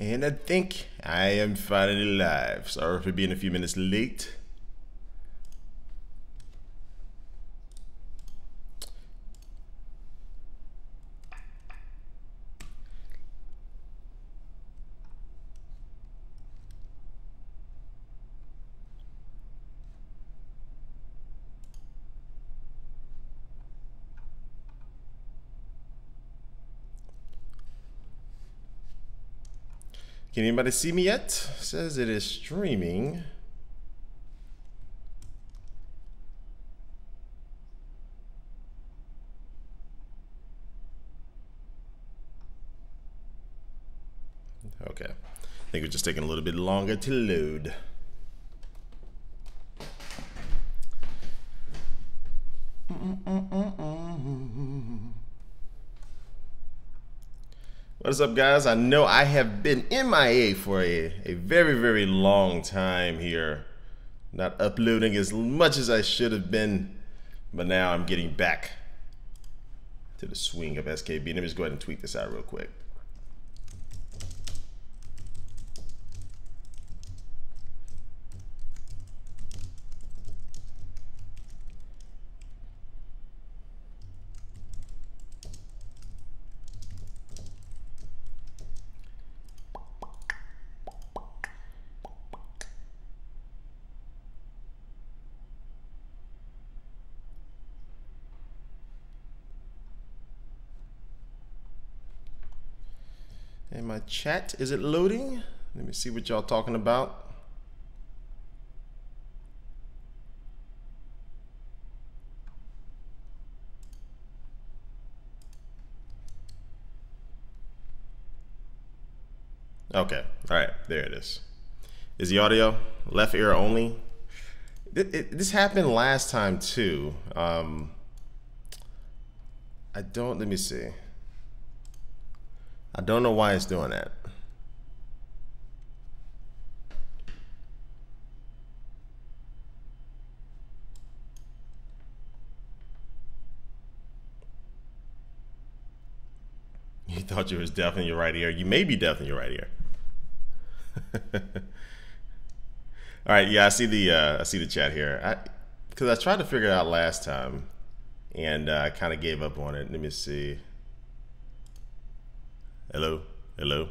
And I think I am finally live. Sorry for being a few minutes late. Can anybody see me yet? Says it is streaming. Okay. I think it's just taking a little bit longer to load. What's up, guys? I know I have been MIA for a very, very long time here. Not uploading as much as I should have been, but now I'm getting back to the swing of SKB. Let me just go ahead and tweet this out real quick. And my chat, is it loading? Let me see what y'all talking about. Okay, all right, there it is. Is the audio left ear only? This happened last time too. Let me see. I don't know why it's doing that. You thought you was deaf in your right ear. You may be deaf in your right ear. All right, yeah, I see the chat here. Because I tried to figure it out last time, and I kind of gave up on it. Let me see. Hello, hello.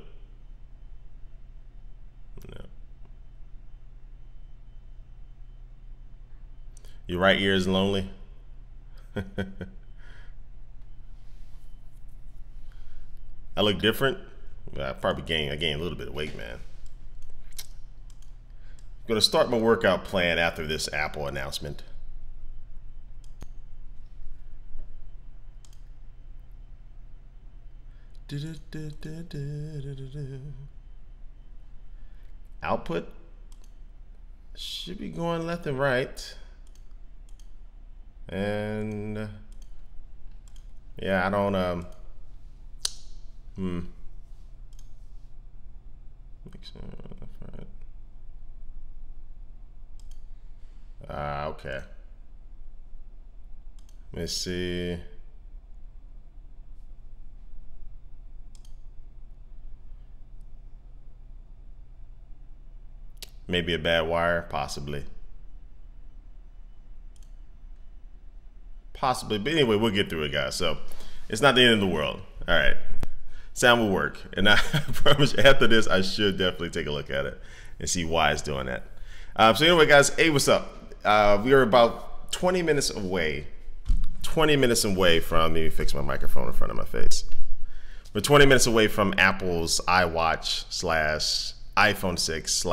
No. Your right ear is lonely. I look different. I probably gained a little bit of weight, man. I'm gonna start my workout plan after this Apple announcement. Output should be going left and right, and yeah, I don't okay. Let me see. Maybe a bad wire, possibly. Possibly, but anyway, we'll get through it, guys. So it's not the end of the world. All right, sound will work, and I promise you, after this, I should definitely take a look at it and see why it's doing that. So anyway, guys, hey, what's up? We are about 20 minutes away. 20 minutes away from, let me fix my microphone in front of my face. We're 20 minutes away from Apple's iWatch / iPhone 6 /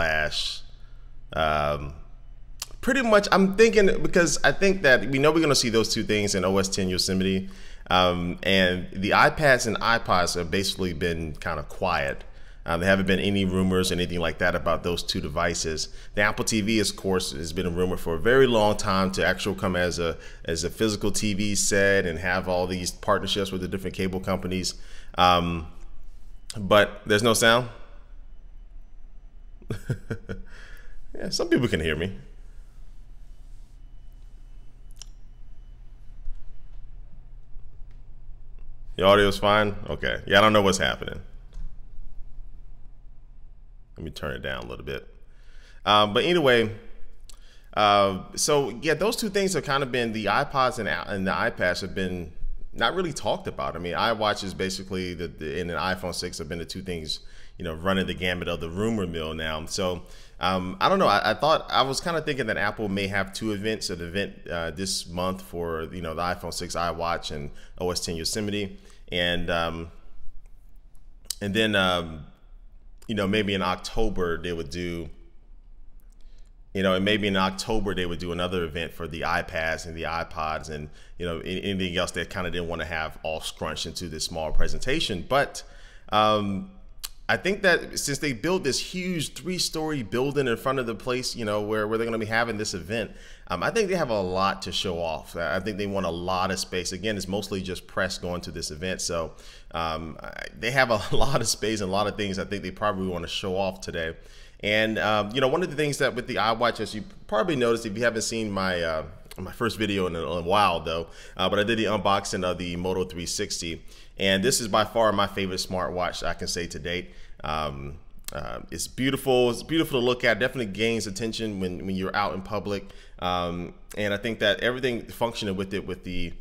pretty much, I'm thinking, because I think that we know we're going to see those two things in OS 10 Yosemite, and the iPads and iPods have basically been kind of quiet. There haven't been any rumors or anything like that about those two devices. The Apple TV, of course, has been a rumor for a very long time to actually come as a physical TV set and have all these partnerships with the different cable companies. But there's no sound. Yeah, some people can hear me. The audio's fine? Okay. Yeah, I don't know what's happening. Let me turn it down a little bit. But anyway, so yeah, those two things have kind of been, the iPods and the iPads have been not really talked about. I mean, iWatch is basically and an iPhone 6 have been the two things, you know, running the gamut of the rumor mill now. So I don't know. I was kind of thinking that Apple may have two events, an event this month for, you know, the iPhone 6 iWatch and OS 10 Yosemite, and then you know, maybe in October they would do, you know, and maybe in October they would do another event for the iPads and the iPods and, you know, anything else that kind of didn't want to have all scrunched into this small presentation. But I think that since they built this huge 3-story building in front of the place, you know, where they're going to be having this event, I think they have a lot to show off. I think they want a lot of space. Again, it's mostly just press going to this event. So they have a lot of space and a lot of things I think they probably want to show off today. And you know, one of the things that with the iWatch, as you probably noticed if you haven't seen my my first video in a while though, but I did the unboxing of the Moto 360, and this is by far my favorite smartwatch I can say to date. It's beautiful. It's beautiful to look at. Definitely gains attention when you're out in public, and I think that everything functioning with it, with the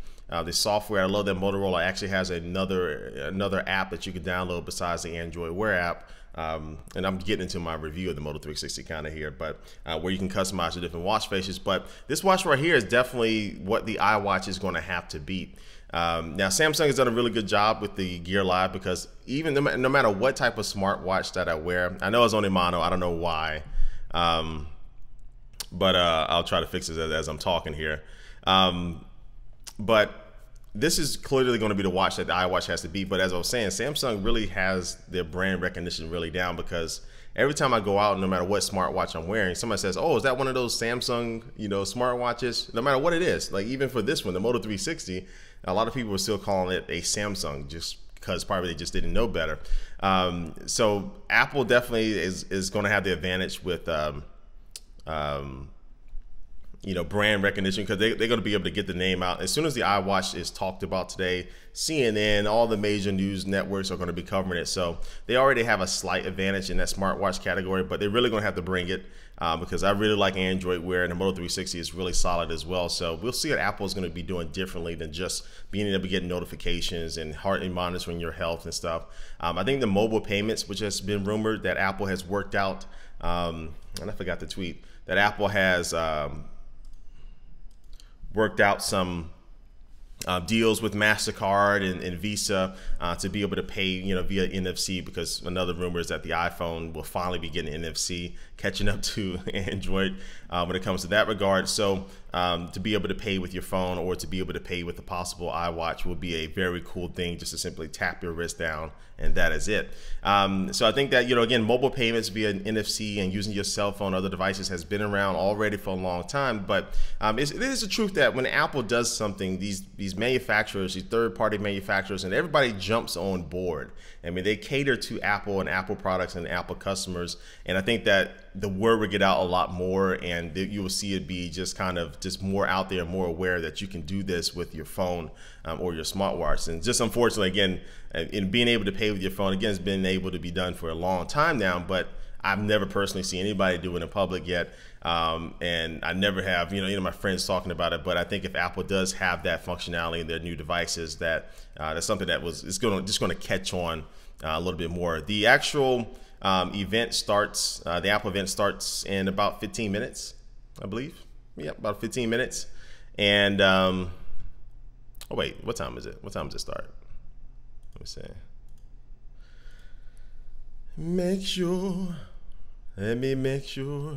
software. I love that Motorola actually has another app that you can download besides the Android Wear app. And I'm getting into my review of the Moto 360 kind of here, but where you can customize the different watch faces. But this watch right here is definitely what the iWatch is going to have to beat. Now, Samsung has done a really good job with the Gear Live, because even no matter what type of smartwatch that I wear, I know it's only mono, I don't know why, but I'll try to fix it as I'm talking here. But this is clearly going to be the watch that the iWatch has to beat. But as I was saying, Samsung really has their brand recognition really down, because every time I go out, no matter what smartwatch I'm wearing, somebody says, "Oh, is that one of those Samsung, you know, smartwatches?" No matter what it is, like even for this one, the Moto 360, a lot of people are still calling it a Samsung just because probably they just didn't know better. So Apple definitely is going to have the advantage with you know, brand recognition, because they're going to be able to get the name out. As soon as the iWatch is talked about today, CNN, all the major news networks are going to be covering it. So they already have a slight advantage in that smartwatch category, but they're really going to have to bring it because I really like Android Wear, and the Moto 360 is really solid as well. So we'll see what Apple is going to be doing differently than just being able to get notifications and heart and monitoring your health and stuff. I think the mobile payments, which has been rumored that Apple has worked out, and I forgot the tweet, that Apple has worked out some deals with MasterCard and Visa to be able to pay, you know, via NFC, because another rumor is that the iPhone will finally be getting NFC, catching up to Android when it comes to that regard. So to be able to pay with your phone, or to be able to pay with a possible iWatch, will be a very cool thing, just to simply tap your wrist down and that is it. So I think that, you know, again, mobile payments via NFC and using your cell phone, other devices, has been around already for a long time. But it is the truth that when Apple does something, these manufacturers, these third-party manufacturers, and everybody jumps on board. I mean, they cater to Apple and Apple products and Apple customers, and I think that the word will get out a lot more, and you will see it be just kind of just more out there, more aware that you can do this with your phone or your smartwatch. And just unfortunately, again, in being able to pay with your phone, again, it's been able to be done for a long time now, but I've never personally seen anybody do it in public yet, and I never have, you know, my friends talking about it. But I think if Apple does have that functionality in their new devices, that's something that just going to catch on a little bit more. The actual event starts, the Apple event starts in about 15 minutes, I believe. Yeah, about 15 minutes. And oh wait, what time is it? What time does it start? Let me see. Let me make sure.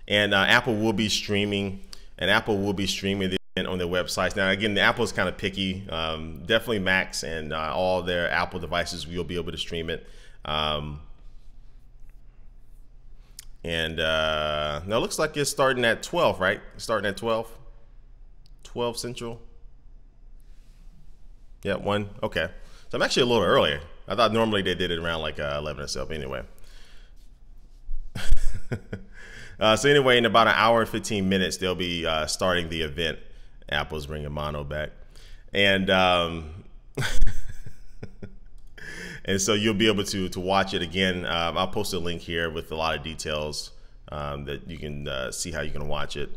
And Apple will be streaming, the event on their websites. Now, again, Apple is kind of picky. Definitely Macs and all their Apple devices, you'll be able to stream it. Now it looks like it's starting at 12, right? Starting at 12 Central. Yeah, 1. Okay. So I'm actually a little earlier. I thought normally they did it around like 11 or so. Anyway. So anyway, in about an hour and 15 minutes, they'll be starting the event. Apple's bringing mono back. And And so you'll be able to watch it again. I'll post a link here with a lot of details that you can see how you can watch it.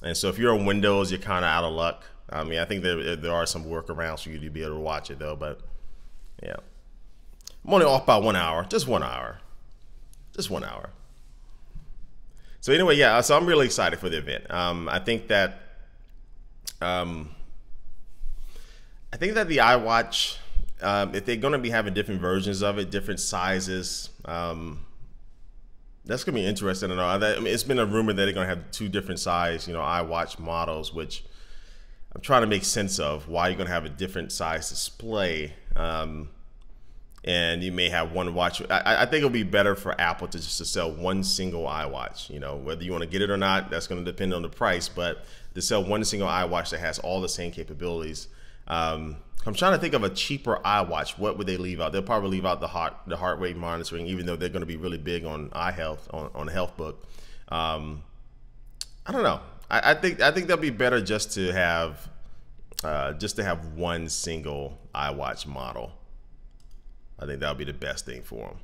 And so if you're on Windows, you're kind of out of luck. I mean, I think there are some workarounds for you to be able to watch it though, but yeah. I'm only off by 1 hour, just 1 hour, just 1 hour. So anyway, yeah, so I'm really excited for the event. I think that the iWatch, if they're going to be having different versions of it, different sizes, that's going to be interesting to know. I mean, it's been a rumor that they're going to have 2 different size, iWatch models, which I'm trying to make sense of why you're going to have a different size display. And you may have one watch. I think it'll be better for Apple to just sell one single iWatch. Whether you want to get it or not, that's going to depend on the price. But to sell one single iWatch that has all the same capabilities. I'm trying to think of a cheaper iWatch. What would they leave out? They'll probably leave out the heart rate monitoring, even though they're going to be really big on eye health on the health book. I don't know. I think that'd be better just to have one single iWatch model. I think that would be the best thing for them.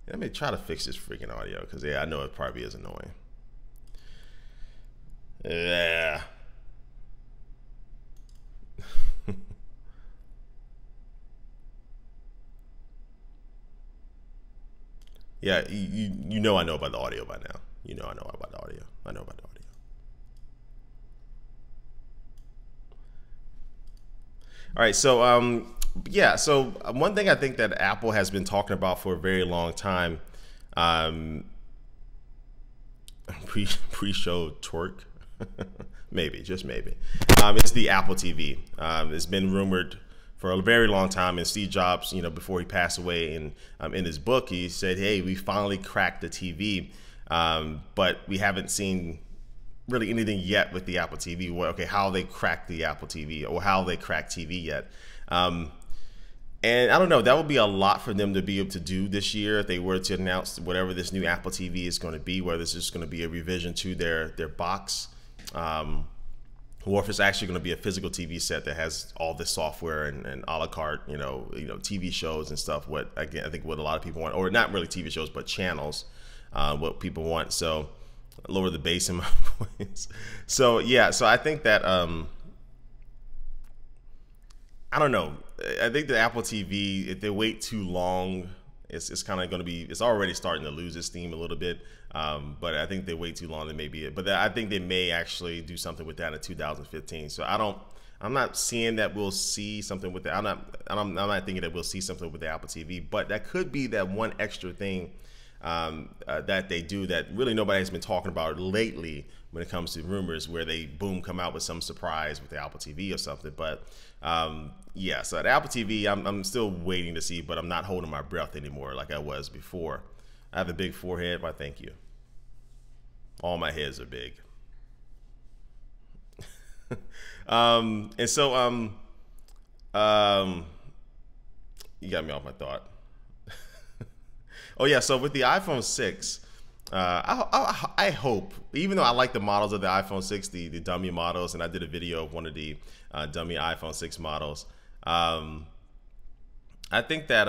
Let me try to fix this freaking audio because yeah, I know it probably is annoying. Yeah. Yeah, you know I know about the audio by now. I know about the audio. I know about the audio. All right, so yeah, so one thing I think that Apple has been talking about for a very long time, pre-show twerk, maybe, just maybe, it's the Apple TV. It's been rumored for a very long time, and Steve Jobs, before he passed away, in his book, he said, hey, we finally cracked the TV, but we haven't seen really anything yet with the Apple TV. Well, okay, how they cracked the Apple TV or how they cracked TV yet. And I don't know, that would be a lot for them to be able to do this year if they were to announce whatever this new Apple TV is going to be, whether it's just going to be a revision to their box, or if it's actually going to be a physical TV set that has all this software and a la carte, TV shows and stuff. What again, I think what a lot of people want, or not really TV shows, but channels, what people want. So lower the bass in my voice. So yeah, so I think that I don't know. I think the Apple TV, if they wait too long, it's kind of going to be. It's already starting to lose its steam a little bit. But I think they wait too long. That may be it. But I think they may actually do something with that in 2015. So I'm not seeing that we'll see something with that. I'm not thinking that we'll see something with the Apple TV. But that could be that one extra thing that they do that really nobody has been talking about lately when it comes to rumors, where they come out with some surprise with the Apple TV or something. But yeah, so the Apple TV, I'm still waiting to see, but I'm not holding my breath anymore like I was before. I have a big forehead. Why, thank you. All my heads are big. And so you got me off my thought. Oh yeah, so with the iPhone 6, I hope, even though I like the models of the iPhone 6, the dummy models, and I did a video of one of the dummy iPhone 6 models, I think that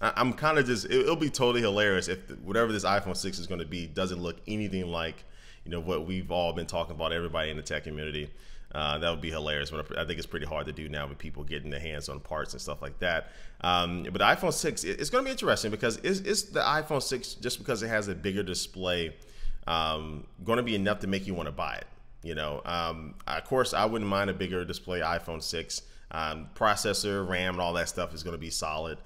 I'm kind of just, it'll be totally hilarious if whatever this iPhone 6 is going to be doesn't look anything like, what we've all been talking about, everybody in the tech community. That would be hilarious, but I think it's pretty hard to do now with people getting their hands on parts and stuff like that. But the iPhone 6, it's going to be interesting because is the iPhone 6, just because it has a bigger display, going to be enough to make you want to buy it? Of course, I wouldn't mind a bigger display iPhone 6. Processor, RAM, and all that stuff is going to be solid.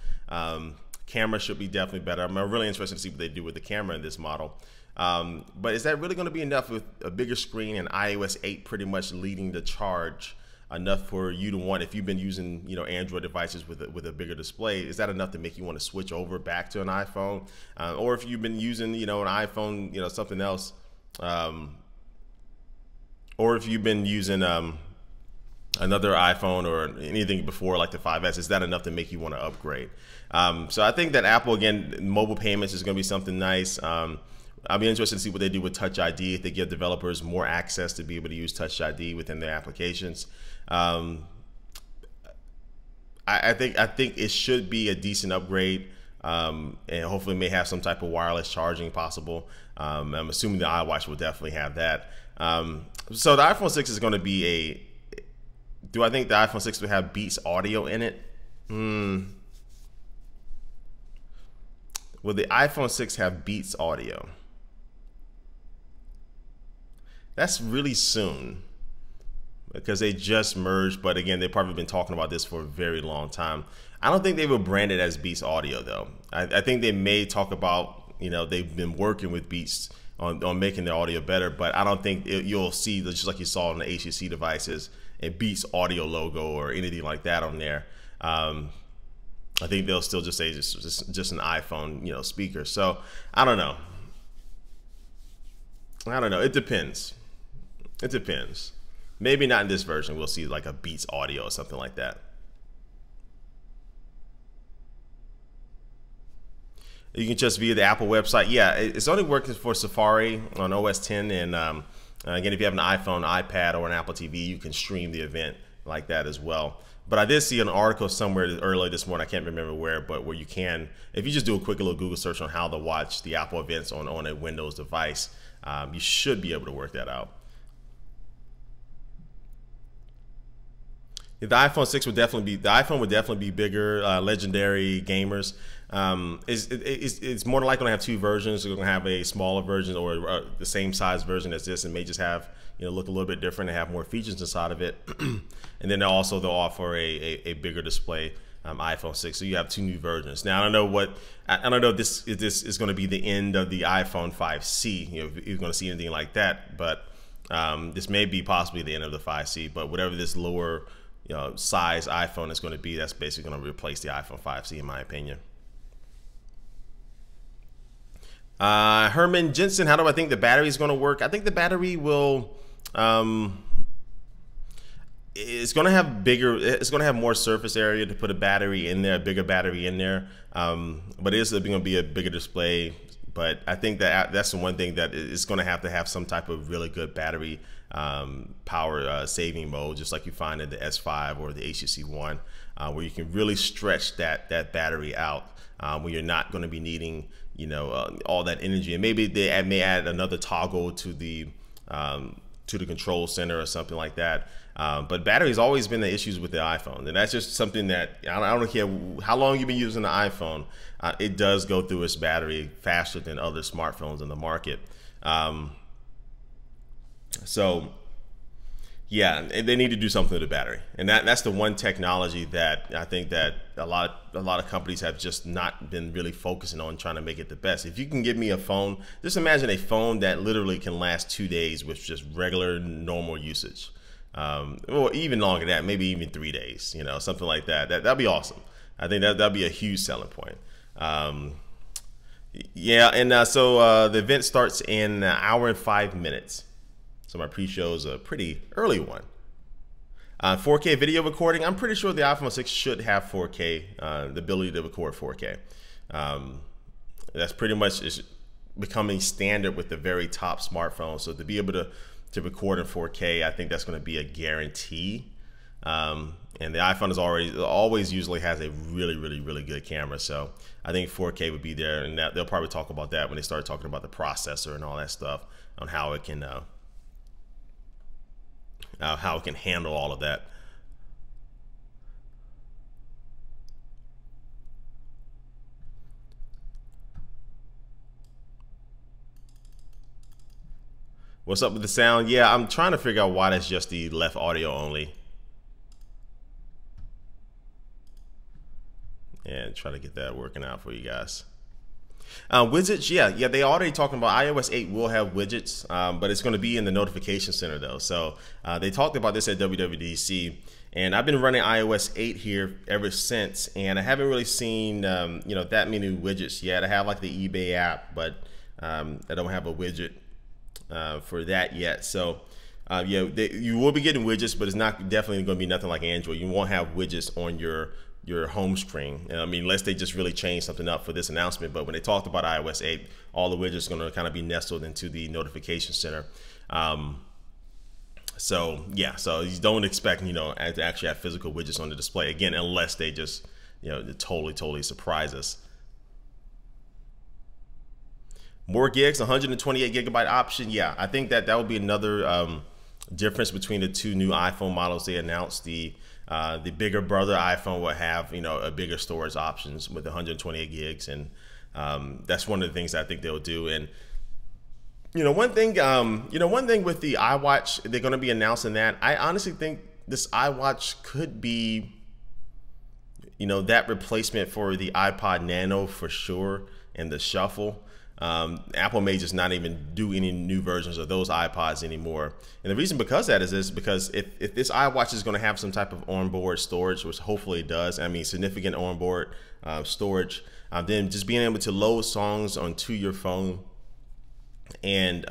Camera should be definitely better. I'm really interested to see what they do with the camera in this model. But is that really going to be enough with a bigger screen and iOS 8 pretty much leading the charge, enough for you to want, if you've been using Android devices with a bigger display, is that enough to make you want to switch over back to an iPhone? Or if you've been using an iPhone, something else, or if you've been using another iPhone or anything before, like the 5S, is that enough to make you want to upgrade? So I think that Apple, again, mobile payments is going to be something nice. I'll be interested to see what they do with Touch ID, if they give developers more access to be able to use Touch ID within their applications. I think it should be a decent upgrade, and hopefully may have some type of wireless charging possible. I'm assuming the iWatch will definitely have that. So the iPhone 6 is going to be a. Do I think the iPhone 6 will have Beats audio in it? Will the iPhone 6 have Beats audio? That's really soon, because they just merged. But again, they've probably been talking about this for a very long time. I don't think they will brand it as Beats audio though. I think they may talk about, they've been working with Beats on making their audio better, but I don't think you'll see, just like you saw on the HTC devices, a Beats audio logo or anything like that on there. I think they'll still just say just an iPhone, speaker. So I don't know. It depends. It depends. Maybe not in this version. We'll see like a Beats audio or something like that. You can just via the Apple website. Yeah, it's only working for Safari on OS 10. And again, if you have an iPhone, iPad, or an Apple TV, you can stream the event like that as well. But I did see an article somewhere earlier this morning, I can't remember where, but where you can, if you just do a quick little Google search on how to watch the Apple events on a Windows device, you should be able to work that out. The iPhone 6 would definitely be, the iPhone would definitely be bigger. Legendary gamers, it's more than likely going to have two versions. They're going to have a smaller version or the same size version as this, and may just have, look a little bit different and have more features inside of it. And then they'll offer a bigger display, iPhone 6. So you have two new versions. Now I don't know if this is going to be the end of the iPhone 5C. If you're going to see anything like that, but this may be possibly the end of the 5C. But whatever this lower size iPhone is going to be, that's basically going to replace the iPhone 5C in my opinion. Herman Jensen, how do I think the battery is going to work? I think the battery will, it's going to have more surface area to put a battery in there, a bigger battery in there. But it is going to be a bigger display. But I think that's the one thing that it's going to have some type of really good battery power saving mode, just like you find in the S5 or the HTC One, where you can really stretch that battery out, where you're not going to be needing all that energy. And maybe they may add another toggle to the control center or something like that. But battery's always been the issues with the iPhone, and that's just something that I don't care how long you've been using the iPhone, it does go through its battery faster than other smartphones in the market. So yeah, they need to do something to the battery, and that's the one technology that I think that a lot of companies have just not been really focusing on, trying to make it the best. If you can give me a phone, just imagine a phone that literally can last 2 days with just regular normal usage, or even longer than that, maybe even 3 days, something like that. That'd be awesome. I think that'd be a huge selling point. Yeah, and so the event starts in an hour and 5 minutes. So my pre-show is a pretty early one. 4K video recording. I'm pretty sure the iPhone 6 should have 4K, the ability to record 4K. That's pretty much is becoming standard with the very top smartphones. So to be able to record in 4K, I think that's going to be a guarantee. And the iPhone is always usually has a really good camera. So I think 4K would be there, and they'll probably talk about that when they start talking about the processor and all that stuff, on how it can handle all of that. What's up with the sound? Yeah, I'm trying to figure out why that's just the left audio only. And try to get that working out for you guys. Widgets, yeah, they already talking about iOS 8 will have widgets, but it's going to be in the notification center though. So they talked about this at WWDC, and I've been running iOS 8 here ever since, and I haven't really seen that many widgets yet. I have like the eBay app, but I don't have a widget for that yet. So yeah, you will be getting widgets, but it's not definitely going to be nothing like Android. You won't have widgets on your home screen. I mean, unless they just really change something up for this announcement. But when they talked about iOS 8, all the widgets are going to kind of be nestled into the notification center. So yeah, so you don't expect, you know, to actually have physical widgets on the display again, unless they just, you know, totally surprise us. More gigs, 128 gigabyte option. Yeah, I think that would be another difference between the two new iPhone models they announced. The bigger brother iPhone will have, you know, a bigger storage options with 128 gigs, and that's one of the things I think they'll do. And you know, one thing with the iWatch, they're going to be announcing that. I honestly think this iWatch could be, you know, that replacement for the iPod Nano for sure, and the Shuffle. Apple may just not even do any new versions of those iPods anymore. And the reason because that is because if this iWatch is going to have some type of onboard storage, which hopefully it does, I mean significant onboard storage, then just being able to load songs onto your phone and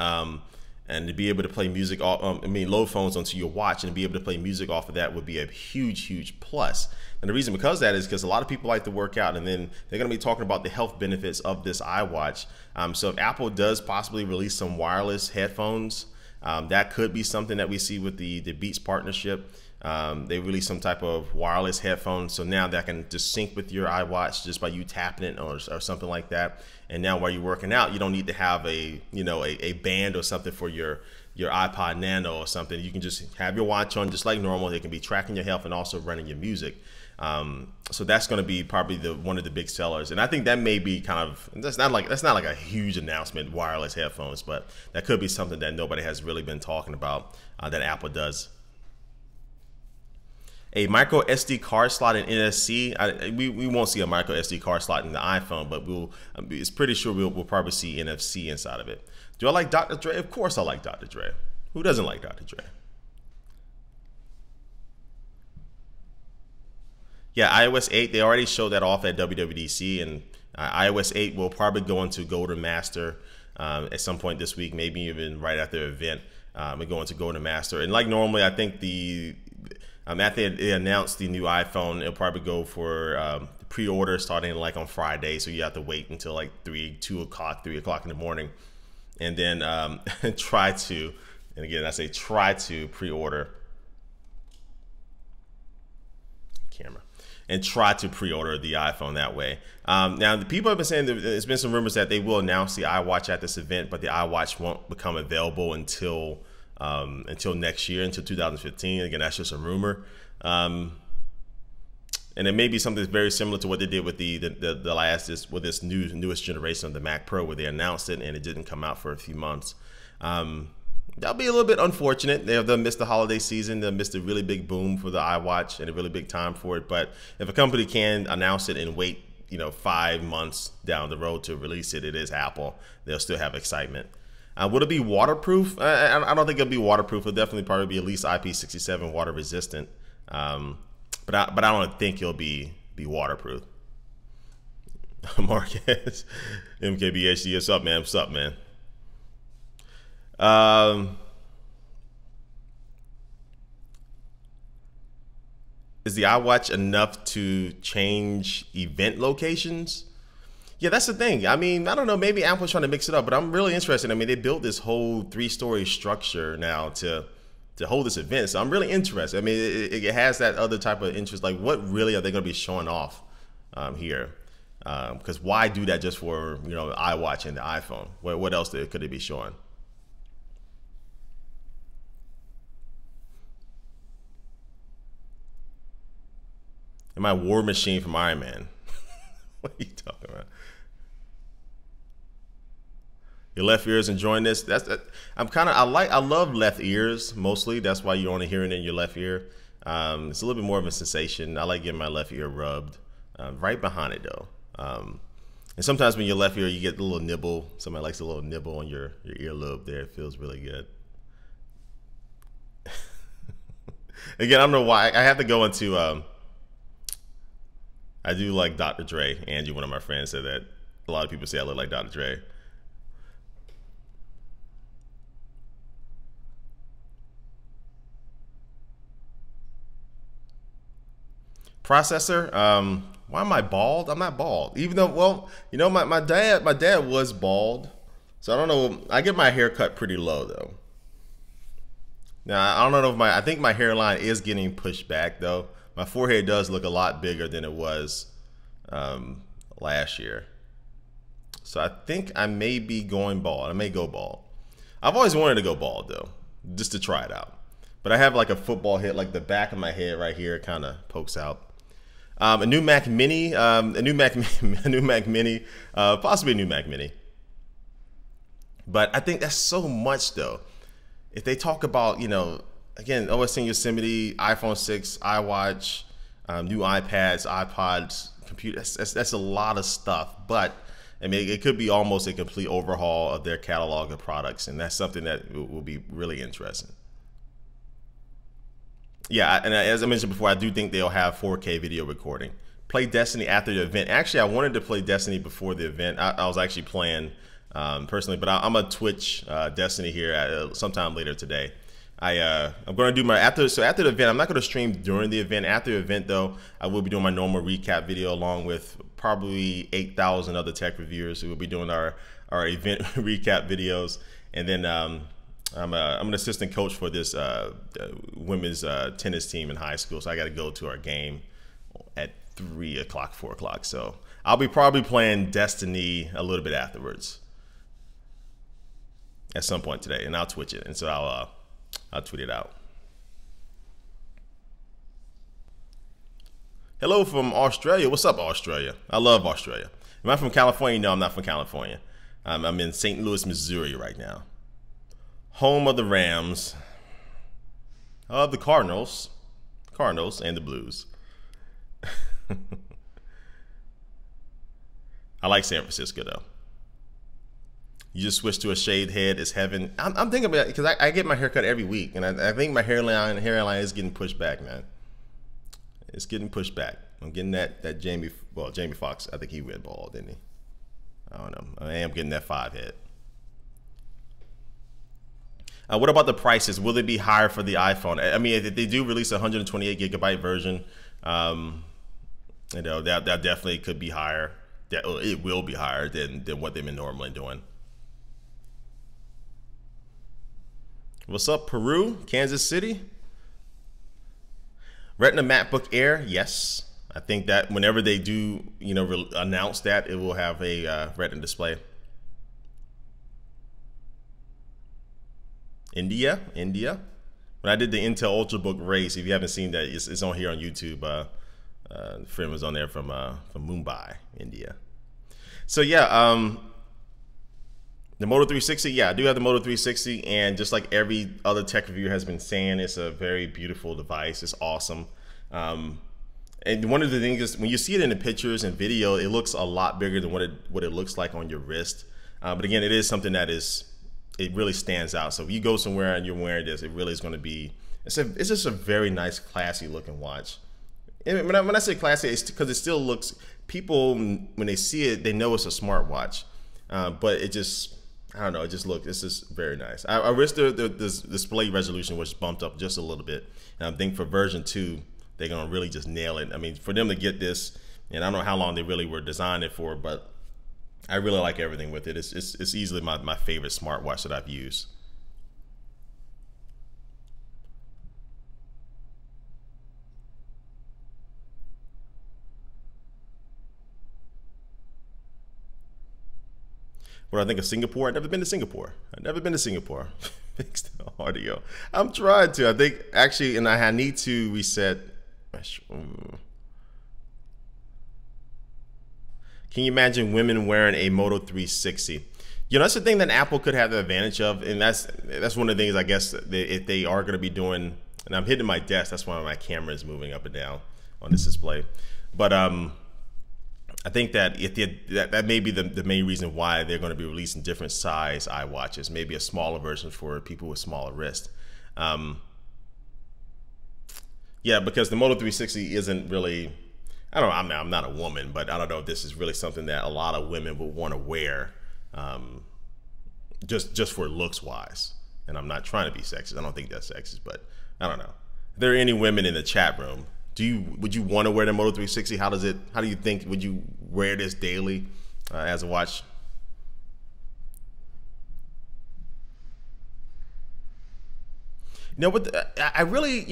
to be able to play music, load phones onto your watch and be able to play music off of that would be a huge plus. And the reason because that is because a lot of people like to work out, and then they're going to be talking about the health benefits of this iWatch. So if Apple does possibly release some wireless headphones, that could be something that we see with the Beats partnership. They release some type of wireless headphones, so now that can just sync with your iWatch just by you tapping it or something like that. And now while you're working out, you don't need to have a band or something for your iPod Nano or something. You can just have your watch on just like normal. They can be tracking your health and also running your music. So that's going to be probably one of the big sellers, and I think that may be that's not like a huge announcement, wireless headphones, but that could be something that nobody has really been talking about that Apple does. A micro SD card slot in NFC. We won't see a micro SD card slot in the iPhone, but it's pretty sure we'll probably see NFC inside of it. Do I like Dr. Dre? Of course I like Dr. Dre. Who doesn't like Dr. Dre? Yeah, iOS 8, they already showed that off at WWDC, and iOS 8 will probably go into Golden Master at some point this week, maybe even right after the event. We're going to Golden Master. And like normally, I think after they announced the new iPhone, it'll probably go for pre-order starting like on Friday, so you have to wait until like 3 o'clock in the morning, and then try to pre-order and try to pre-order the iPhone that way. Now, the people have been saying there's been some rumors that they will announce the iWatch at this event, but the iWatch won't become available until next year, until 2015. Again, that's just a rumor. And it may be something very similar to what they did with this newest generation of the Mac Pro, where they announced it and it didn't come out for a few months. That'll be a little bit unfortunate. They'll miss the holiday season. They'll miss the really big boom for the iWatch and a really big time for it. But if a company can announce it and wait, 5 months down the road to release it, it is Apple. They'll still have excitement. Would it be waterproof? I don't think it'll be waterproof. It'll definitely probably be at least IP67 water resistant. But I don't think it'll be waterproof. Marquez, MKBHD, what's up, man? What's up, man? Is the iWatch enough to change event locations? Yeah, that's the thing. I mean, I don't know, maybe Apple's trying to mix it up, but I'm really interested. I mean, they built this whole 3-story structure now to hold this event, so I'm really interested. I mean, it has that other type of interest. Like, what really are they going to be showing off here? Because why do that just for, the iWatch and the iPhone? What else could they be showing? Am I War Machine from Iron Man? What are you talking about? Your left ear is enjoying this. I love left ears mostly. That's why you're only hearing it in your left ear. It's a little bit more of a sensation. I like getting my left ear rubbed right behind it though. And sometimes when your left ear, you get a little nibble. Somebody likes a little nibble on your earlobe there. It feels really good. Again, I don't know why. I have to go into. I do like Dr. Dre. Angie, one of my friends, said that a lot of people say I look like Dr. Dre. Processor. Why am I bald? I'm not bald. Even though, well, my dad was bald, so I don't know. I get my hair cut pretty low though. Now I don't know if I think my hairline is getting pushed back though. My forehead does look a lot bigger than it was last year. So I think I may be going bald. I may go bald. I've always wanted to go bald though, just to try it out. But I have like a football head, like the back of my head right here kind of pokes out. A new Mac Mini, a new Mac Mini, possibly a new Mac Mini. But I think that's so much though. If they talk about, you know, again, OS in Yosemite, iPhone 6, iWatch, new iPads, iPods, computers, that's a lot of stuff. But I mean, it could be almost a complete overhaul of their catalog of products, and that's something that will be really interesting. Yeah, and as I mentioned before, I do think they'll have 4K video recording. Play Destiny after the event. Actually, I wanted to play Destiny before the event. I was actually playing personally, but I'm gonna Twitch Destiny here sometime later today. I'm going to do my after the event. I'm not going to stream during the event. After the event, though, I will be doing my normal recap video along with probably 8,000 other tech reviewers who will be doing our event recap videos. And then I'm an assistant coach for this women's tennis team in high school, so I got to go to our game at 3 o'clock, 4 o'clock. So I'll be probably playing Destiny a little bit afterwards at some point today, and I'll Twitch it, and so I'll tweet it out. Hello from Australia. What's up, Australia? I love Australia. Am I from California? No, I'm not from California. I'm in St. Louis, Missouri right now. Home of the Rams, of the Cardinals and the Blues. I like San Francisco, though. You just switch to a shaved head is heaven. I'm thinking about it because I get my hair cut every week, and I think my hairline is getting pushed back, man. It's getting pushed back. I'm getting that Jamie Foxx. I think he went bald, didn't he? I don't know. I am getting that 5 head. What about the prices? Will they be higher for the iPhone? I mean, if they do release a 128 gigabyte version, you know, that definitely could be higher. It will be higher than what they've been normally doing. What's up, Peru, Kansas City? Retina MacBook Air, yes. I think that whenever they do, you know, announce that, it will have a Retina display. India. When I did the Intel Ultrabook race, if you haven't seen that, it's on here on YouTube. The friend was on there from Mumbai, India. So yeah, the Moto 360, yeah, I do have the Moto 360, and just like every other tech reviewer has been saying, it's a very beautiful device. It's awesome. And one of the things is when you see it in the pictures and video, it looks a lot bigger than what it looks like on your wrist. But again, it is something that it really stands out. So if you go somewhere and you're wearing this, it really is going to be, it's just a very nice, classy looking watch. And when I say classy, it's because it still looks, people, when they see it, they know it's a smartwatch. But it just, I don't know, it's just very nice. I wish the display resolution was bumped up just a little bit. And I think for version 2, they're going to really just nail it. I mean, for them to get this, and I don't know how long they really were designing it for, but I really like everything with it. It's easily my favorite smartwatch that I've used. What do I think of Singapore? I've never been to Singapore. Fixed audio. I'm trying to. I think actually, and I need to reset. Can you imagine women wearing a Moto 360? You know, that's the thing that Apple could have the advantage of, and that's one of the things I guess if they are going to be doing. And I'm hitting my desk. That's why my camera is moving up and down on this display. But I think that that may be the main reason why they're going to be releasing different size iWatches, maybe a smaller version for people with smaller wrists. Yeah, because the Moto 360 isn't really, I don't know, I'm not a woman, but I don't know if this is really something that a lot of women would want to wear just for looks wise. And I'm not trying to be sexist. I don't think that's sexist, but I don't know. If there are any women in the chat room, would you want to wear the Moto 360? How do you think, would you wear this daily as a watch? I really,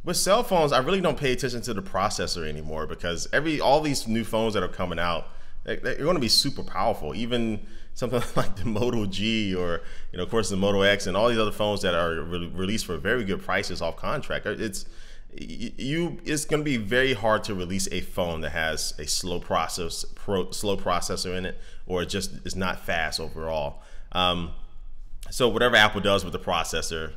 with cell phones, I really don't pay attention to the processor anymore, because all these new phones that are coming out, they're going to be super powerful. Even something like the Moto G, or of course the Moto X, and all these other phones that are released for very good prices off contract. It's going to be very hard to release a phone that has a slow processor in it, or it just is not fast overall. So whatever Apple does with the processor,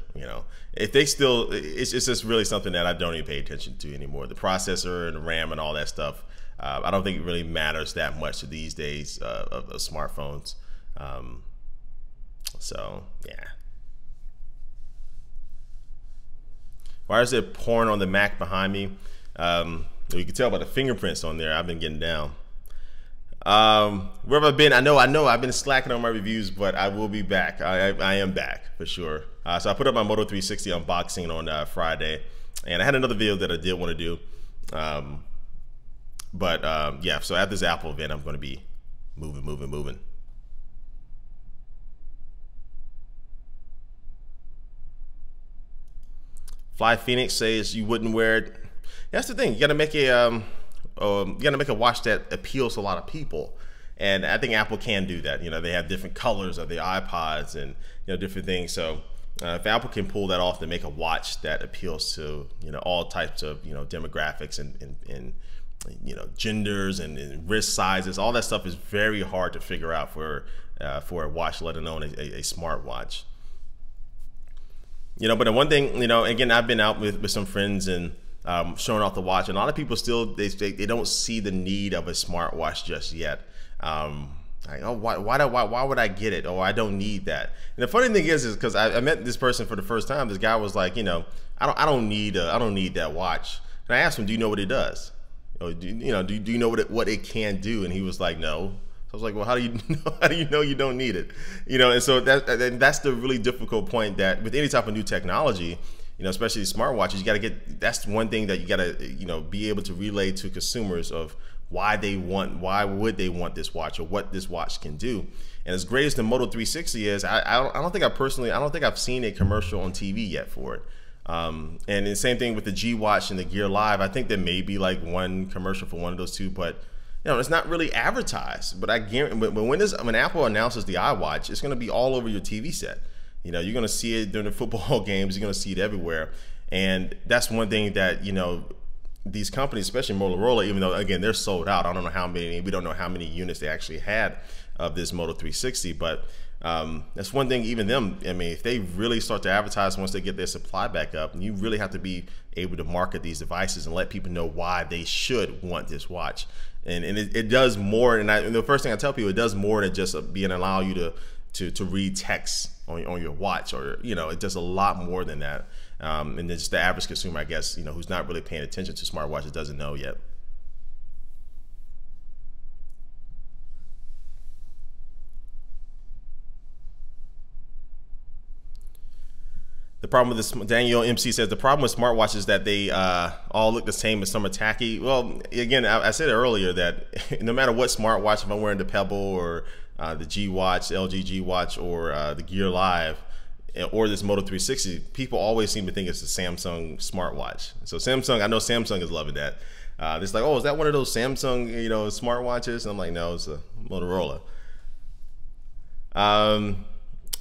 if they still, it's just really something that I don't even pay attention to anymore. The processor and the RAM and all that stuff, I don't think it really matters that much these days of smartphones. So yeah. Why is there porn on the Mac behind me? You can tell by the fingerprints on there. I've been getting down. Where have I been? I know I've been slacking on my reviews, but I will be back. I am back for sure. So I put up my Moto 360 unboxing on Friday, and I had another video that I did want to do. Yeah, so at this Apple event, I'm going to be moving. Fly Phoenix says you wouldn't wear it. That's the thing. You got to make a watch that appeals to a lot of people, and I think Apple can do that. They have different colors of the iPods and different things. So if Apple can pull that off to make a watch that appeals to all types of demographics and genders and wrist sizes, all that stuff is very hard to figure out for a watch, let alone a smartwatch. But the one thing, again, I've been out with some friends and showing off the watch, and a lot of people still they don't see the need of a smartwatch just yet. Like, oh, why would I get it? Oh, I don't need that. And the funny thing is because I met this person for the first time. This guy was like, I don't need that watch. And I asked him, do you know what it does? Do you know what it can do? And he was like, no. So I was like, well, how do you know you don't need it? And so that's the really difficult point, that with any type of new technology, especially smartwatches, you got to get, that's one thing that you got to, be able to relay to consumers of why would they want this watch, or what this watch can do. And as great as the Moto 360 is, I don't think I've seen a commercial on TV yet for it. And the same thing with the G Watch and the Gear Live. I think there may be like one commercial for one of those two, but it's not really advertised. But I guarantee, when Apple announces the iWatch, it's going to be all over your TV set. You're going to see it during the football games. You're going to see it everywhere. And that's one thing that, these companies, especially Motorola, even though, again, they're sold out. I don't know how many, we don't know how many units they actually had of this Moto 360. But that's one thing, even them, if they really start to advertise once they get their supply back up, you really have to be able to market these devices and let people know why they should want this watch. And it does more, and the first thing I tell people, it does more than just allow you to read text on your watch, or it does a lot more than that. And just the average consumer, I guess, who's not really paying attention to smartwatches, doesn't know yet. The problem with this, Daniel MC says, the problem with smartwatches is that they all look the same, and some are tacky. Well, again, I said earlier that no matter what smartwatch, if I'm wearing the Pebble or the G Watch, LG G Watch, or the Gear Live, or this Moto 360, people always seem to think it's a Samsung smartwatch. So Samsung, I know Samsung is loving that. It's like, oh, is that one of those Samsung, smartwatches? And I'm like, no, it's a Motorola.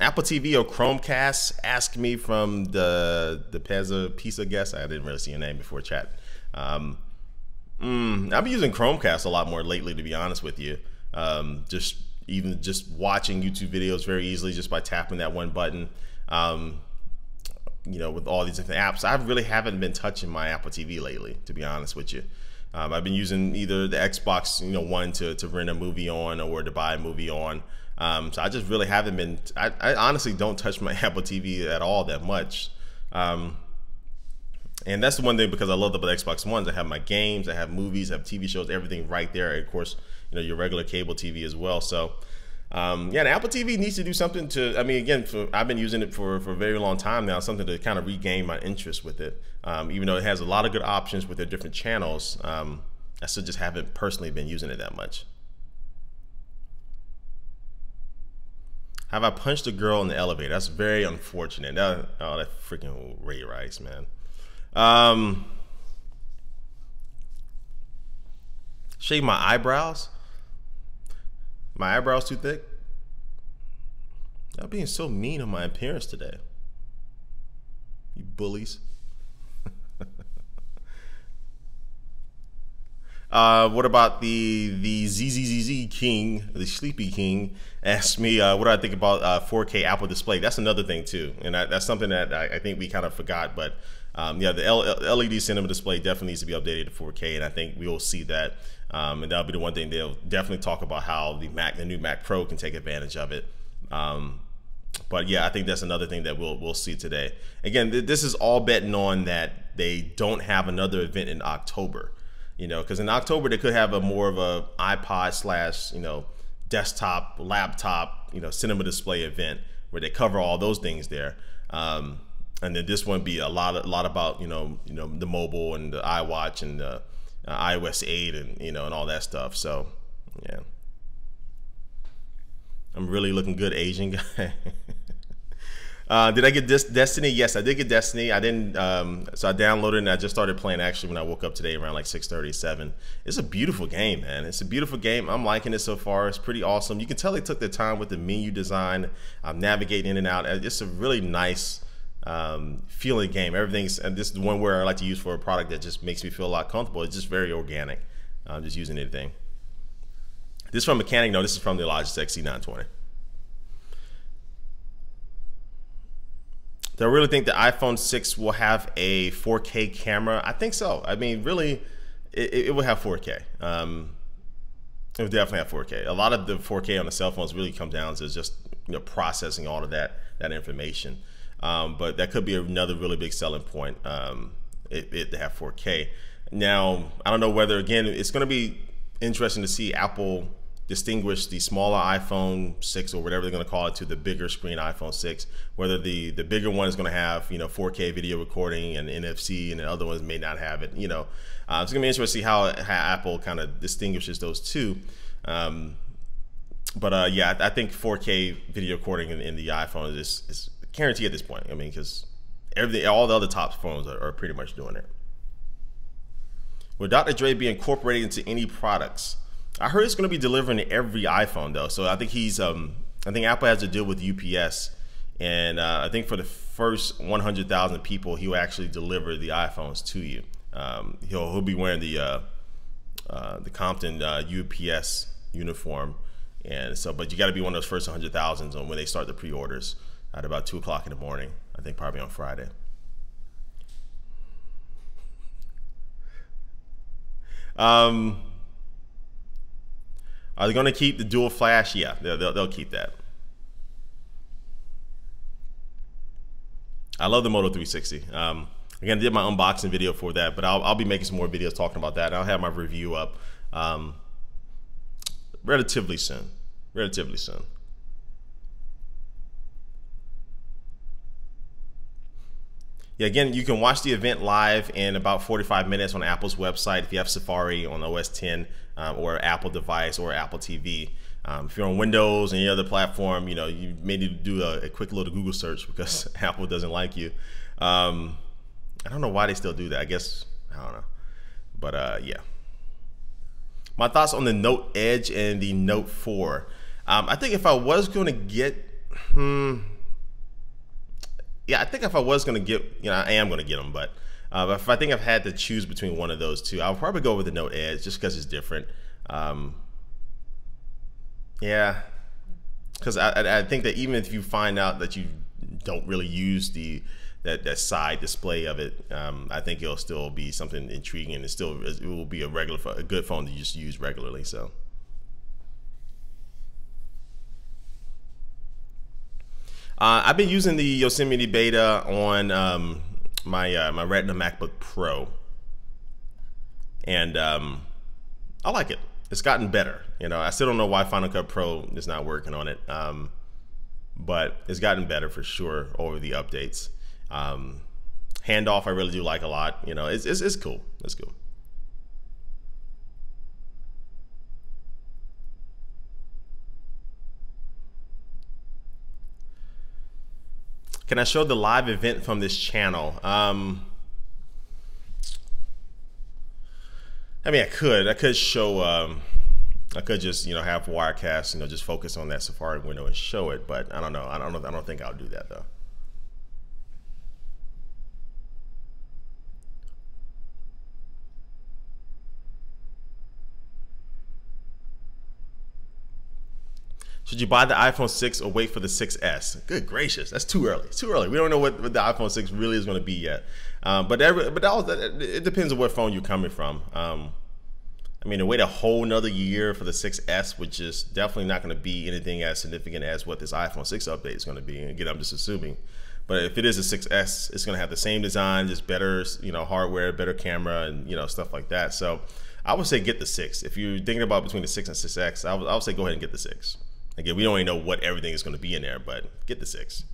Apple TV or Chromecast? Ask me from the Pizza guest. I didn't really see your name before chat. I've been using Chromecast a lot more lately, to be honest with you. Just watching YouTube videos very easily just by tapping that one button. With all these different apps, I really haven't been touching my Apple TV lately, to be honest with you. I've been using either the Xbox, One to rent a movie on, or to buy a movie on. So I just really haven't been, I honestly don't touch my Apple TV at all that much. And that's the one thing, because I love the Xbox Ones. I have my games, I have movies, I have TV shows, everything right there. And of course, your regular cable TV as well. So yeah, the Apple TV needs to do something to, again, I've been using it for a very long time now, something to kind of regain my interest with it. Even though it has a lot of good options with their different channels, I still just haven't personally been using it that much. Have I punched a girl in the elevator? That's very unfortunate. That freaking Ray Rice, man. Shave my eyebrows. My eyebrows too thick. Y'all being so mean on my appearance today. You bullies. What about the ZZZZ King, the Sleepy King, asked me what do I think about 4K Apple Display. That's another thing too, and that's something that I think we kind of forgot. But yeah, the LED cinema display definitely needs to be updated to 4K, and I think we will see that. And that'll be the one thing they'll definitely talk about, how the new Mac Pro can take advantage of it. But yeah, I think that's another thing that we'll see today. Again, this is all betting on that they don't have another event in October. You know, because in October they could have a more of a iPod slash, you know, desktop, laptop, you know, cinema display event where they cover all those things there. And then this one be a lot about, you know, the mobile and the iWatch and the iOS 8 and, you know, and all that stuff. So yeah, I'm really looking good, Asian guy. Did I get Destiny? Yes, I did get Destiny. I didn't, so I downloaded it and I just started playing actually when I woke up today around like 6:37. It's a beautiful game, man. It's a beautiful game. I'm liking it so far. It's pretty awesome. You can tell they took their time with the menu design, navigating in and out. It's a really nice feeling game. Everything's, and this is the one where I like to use for a product that just makes me feel a lot comfortable. It's just very organic. I'm just using anything. This is from Mechanic. No, this is from the Logitech C920. Do I really think the iPhone 6 will have a 4K camera? I think so. I mean, really, it will have 4K. It will definitely have 4K. A lot of the 4K on the cell phones really come down to just, you know, processing all of that information. But that could be another really big selling point, it to have 4K. Now, I don't know whether, again, it's going to be interesting to see Apple distinguish the smaller iPhone 6 or whatever they're going to call it to the bigger screen iPhone 6, whether the bigger one is going to have, you know, 4K video recording and NFC, and the other ones may not have it, you know. It's going to be interesting to see how Apple kind of distinguishes those two. But yeah, I think 4K video recording in the iPhone is guaranteed at this point. I mean, because all the other top phones are pretty much doing it. Will Dr. Dre be incorporated into any products? I heard it's going to be delivering to every iPhone though, so I think I think Apple has to deal with UPS, and I think for the first 100,000 people, he'll actually deliver the iPhones to you. He'll be wearing the Compton UPS uniform, and so, but you got to be one of those first 100,000 when they start the pre-orders at about 2 o'clock in the morning. I think probably on Friday. Are they going to keep the dual flash? Yeah, they'll keep that. I love the Moto 360. Again, I did my unboxing video for that, but I'll be making some more videos talking about that. I'll have my review up relatively soon. Relatively soon. Yeah, again, you can watch the event live in about 45 minutes on Apple's website if you have Safari on OS 10 or Apple device or Apple TV. If you're on Windows and any other platform, you know, you may need to do a quick little Google search because Apple doesn't like you. I don't know why they still do that. I guess, I don't know. But yeah. My thoughts on the Note Edge and the Note 4. I think if I was going to get... Yeah, I think if I was going to get, you know, I am going to get them, but if I think I've had to choose between one of those two, I'll probably go with the Note Edge just because it's different. Yeah, because I think that even if you find out that you don't really use that side display of it, I think it'll still be something intriguing, and it will be a good phone to just use regularly. So. I've been using the Yosemite beta on my Retina MacBook Pro, and I like it. It's gotten better. You know, I still don't know why Final Cut Pro is not working on it, but it's gotten better for sure over the updates. Handoff I really do like a lot. You know, it's cool. It's cool. Can I show the live event from this channel? I mean, I could show, I could just, have Wirecast, just focus on that Safari window and show it, but I don't know. I don't think I'll do that though. Should you buy the iPhone 6 or wait for the 6S? Good gracious, that's too early. It's too early. We don't know what the iPhone 6 really is going to be yet. But it depends on what phone you're coming from. I mean, to wait a whole nother year for the 6S, which is definitely not going to be anything as significant as what this iPhone 6 update is going to be. And again, I'm just assuming. But if it is a 6S, it's going to have the same design, just better, hardware, better camera, and stuff like that. So I would say get the 6. If you're thinking about between the 6 and 6X, I would say go ahead and get the 6. Again, we don't even know what everything is going to be in there, but get the 6.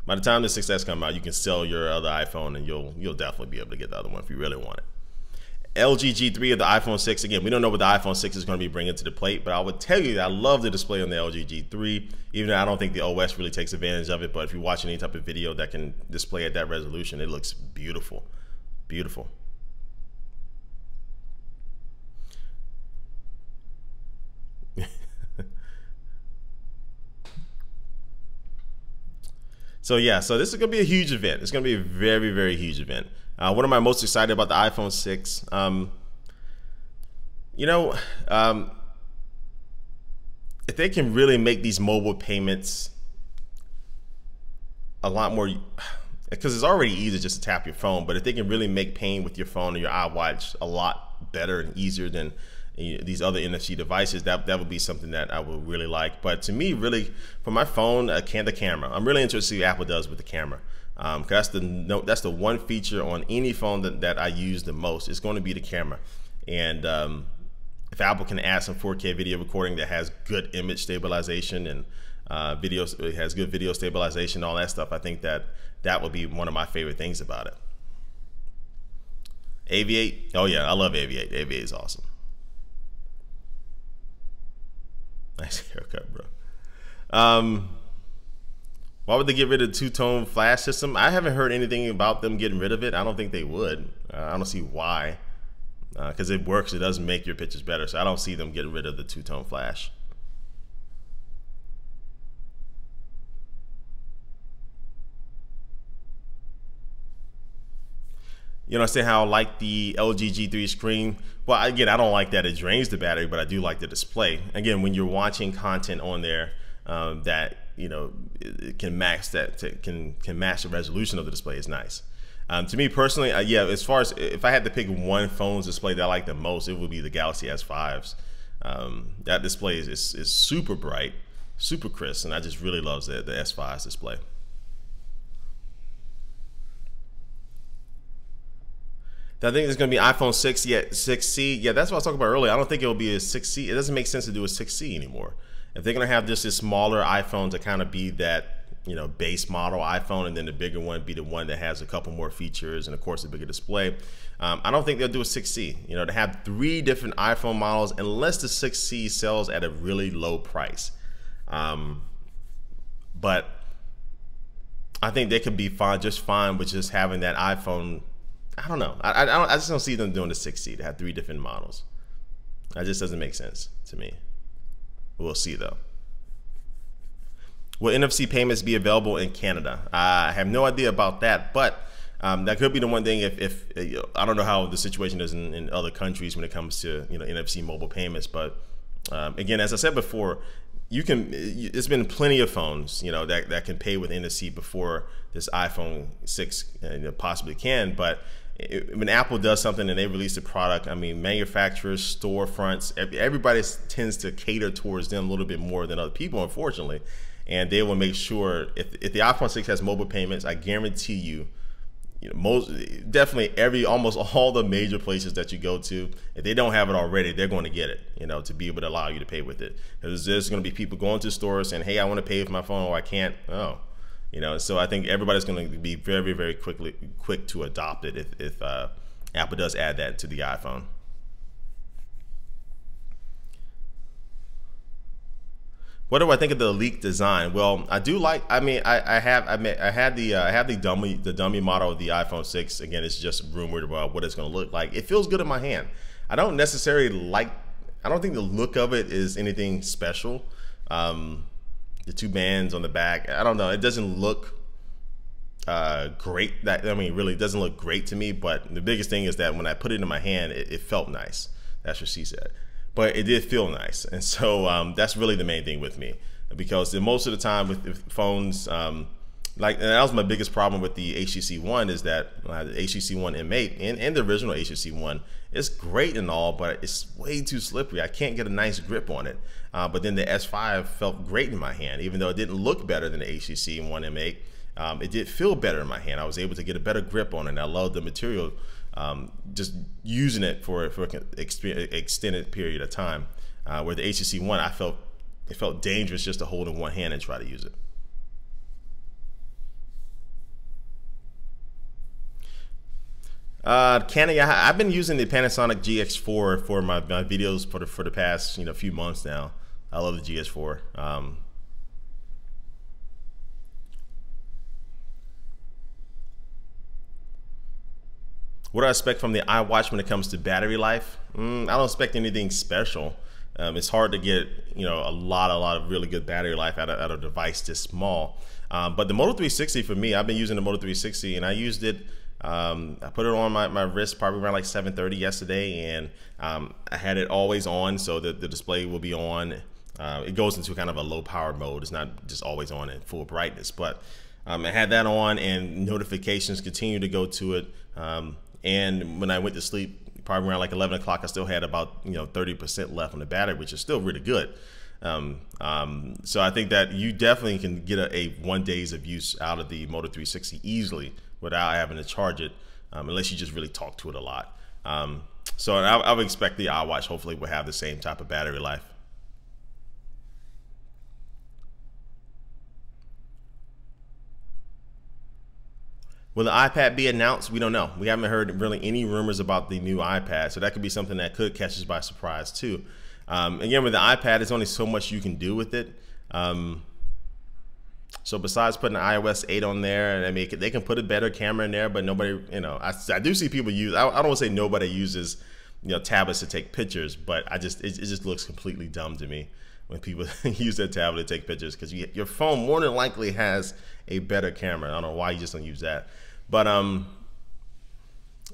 By the time the 6S come out, you can sell your other iPhone, and you'll definitely be able to get the other one if you really want it. LG G3 of the iPhone 6. Again, we don't know what the iPhone 6 is going to be bringing to the plate, but I would tell you that I love the display on the LG G3, even though I don't think the OS really takes advantage of it. But if you're watching any type of video that can display at that resolution, it looks beautiful. Beautiful. So yeah, so this is going to be a huge event. It's going to be a very, very huge event. What am I most excited about the iPhone 6? If they can really make these mobile payments a lot more, because it's already easy just to tap your phone, but if they can really make paying with your phone or your iWatch a lot better and easier than these other NFC devices, that would be something that I would really like. But to me, really, for my phone, the camera. I'm really interested to see what Apple does with the camera. Because that's the one feature on any phone that I use the most. It's going to be the camera. And if Apple can add some 4K video recording that has good image stabilization and it has good video stabilization, all that stuff, I think that would be one of my favorite things about it. Aviate. Oh yeah, I love Aviate. Aviate is awesome. Nice haircut, bro. Why would they get rid of the two-tone flash system? I haven't heard anything about them getting rid of it. I don't think they would. I don't see why. Because it works. It does make your pictures better. So I don't see them getting rid of the two-tone flash. I say how I like the LG G3 screen. Well, again, I don't like that it drains the battery, but I do like the display. Again, when you're watching content on there that it can match can match the resolution of the display, is nice. To me personally, yeah, as far as if I had to pick one phone's display that I like the most, it would be the Galaxy S5s. That display is super bright, super crisp, and I just really love the S5's display. I think it's going to be iPhone 6, 6C. Yeah, that's what I was talking about earlier. I don't think it will be a 6C. It doesn't make sense to do a 6C anymore. If they're going to have just this smaller iPhone to kind of be that, base model iPhone, and then the bigger one be the one that has a couple more features and, of course, a bigger display, I don't think they'll do a 6C. To have 3 different iPhone models, unless the 6C sells at a really low price. But I think they could be just fine with just having that iPhone. I don't know. I just don't see them doing the 6C to have 3 different models. That just doesn't make sense to me. We'll see though. Will NFC payments be available in Canada? I have no idea about that, but that could be the one thing. If I don't know how the situation is in other countries when it comes to NFC mobile payments, but again, as I said before, there's been plenty of phones that can pay with NFC before this iPhone 6 possibly can. But when Apple does something and they release a product, I mean, manufacturers, storefronts, everybody tends to cater towards them a little bit more than other people, unfortunately. And they will make sure if the iPhone 6 has mobile payments, I guarantee you, almost all the major places that you go to, if they don't have it already, they're going to get it, to be able to allow you to pay with it. Because there's going to be people going to stores saying, hey, I want to pay with my phone, or I can't. Oh, so I think everybody's going to be very, very quick to adopt it if Apple does add that to the iPhone. What do I think of the Elite design? Well, I do like. I mean, I had the dummy model of the iPhone 6. Again, it's just rumored about what it's going to look like. It feels good in my hand. I don't necessarily like. I don't think the look of it is anything special. The two bands on the back. I don't know. It doesn't look great. Really, it doesn't look great to me. But the biggest thing is that when I put it in my hand, it felt nice. That's what she said. But it did feel nice, and so that's really the main thing with me, because most of the time with phones, and that was my biggest problem with the HTC One, is that the HTC One M8 and the original HTC One is great and all, but it's way too slippery. I can't get a nice grip on it. But then the S5 felt great in my hand, even though it didn't look better than the HTC One M8. It did feel better in my hand. I was able to get a better grip on it, and I loved the material. Just using it for an extended period of time, where the HTC One, it felt dangerous just to hold in one hand and try to use it. Canon, I've been using the Panasonic GX4 for my videos for the past few months now. I love the GX4. What do I expect from the iWatch when it comes to battery life? I don't expect anything special. It's hard to get a lot of really good battery life out of a device this small. But the Moto 360 for me, I've been using the Moto 360, and I used it. I put it on my wrist probably around like 7:30 yesterday, and I had it always on, so that the display will be on. It goes into kind of a low power mode. It's not just always on at full brightness, but I had that on, and notifications continue to go to it. And when I went to sleep, probably around like 11 o'clock, I still had about 30% left on the battery, which is still really good. So I think that you definitely can get a 1 days of use out of the Moto 360 easily without having to charge it, unless you just really talk to it a lot. So I would expect the iWatch hopefully will have the same type of battery life. Will the iPad be announced? We don't know. We haven't heard really any rumors about the new iPad, so that could be something that could catch us by surprise too. Again, with the iPad, there's only so much you can do with it. So besides putting the iOS 8 on there, I mean, they can put a better camera in there, but nobody, I do see people use. I don't want to say nobody uses, tablets to take pictures, but it just looks completely dumb to me when people use their tablet to take pictures, because your phone more than likely has a better camera. I don't know why you just don't use that. But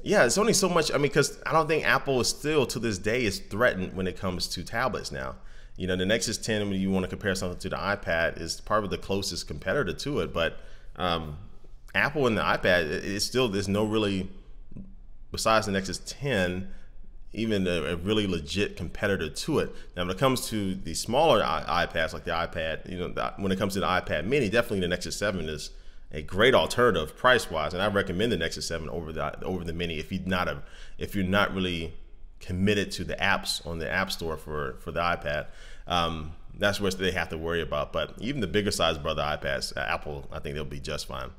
yeah, it's only so much. I mean, because I don't think Apple is still to this day is threatened when it comes to tablets now. The Nexus 10, when you want to compare something to the iPad, is probably the closest competitor to it. But Apple and the iPad, there's no really, besides the Nexus 10, even a really legit competitor to it. Now, when it comes to the smaller iPads, like the iPad, when it comes to the iPad Mini, definitely the Nexus 7 is a great alternative price-wise, and I recommend the Nexus 7 over the Mini if you're not really committed to the apps on the App Store for the iPad. That's what they have to worry about. But even the bigger size brother iPads, Apple, I think they'll be just fine.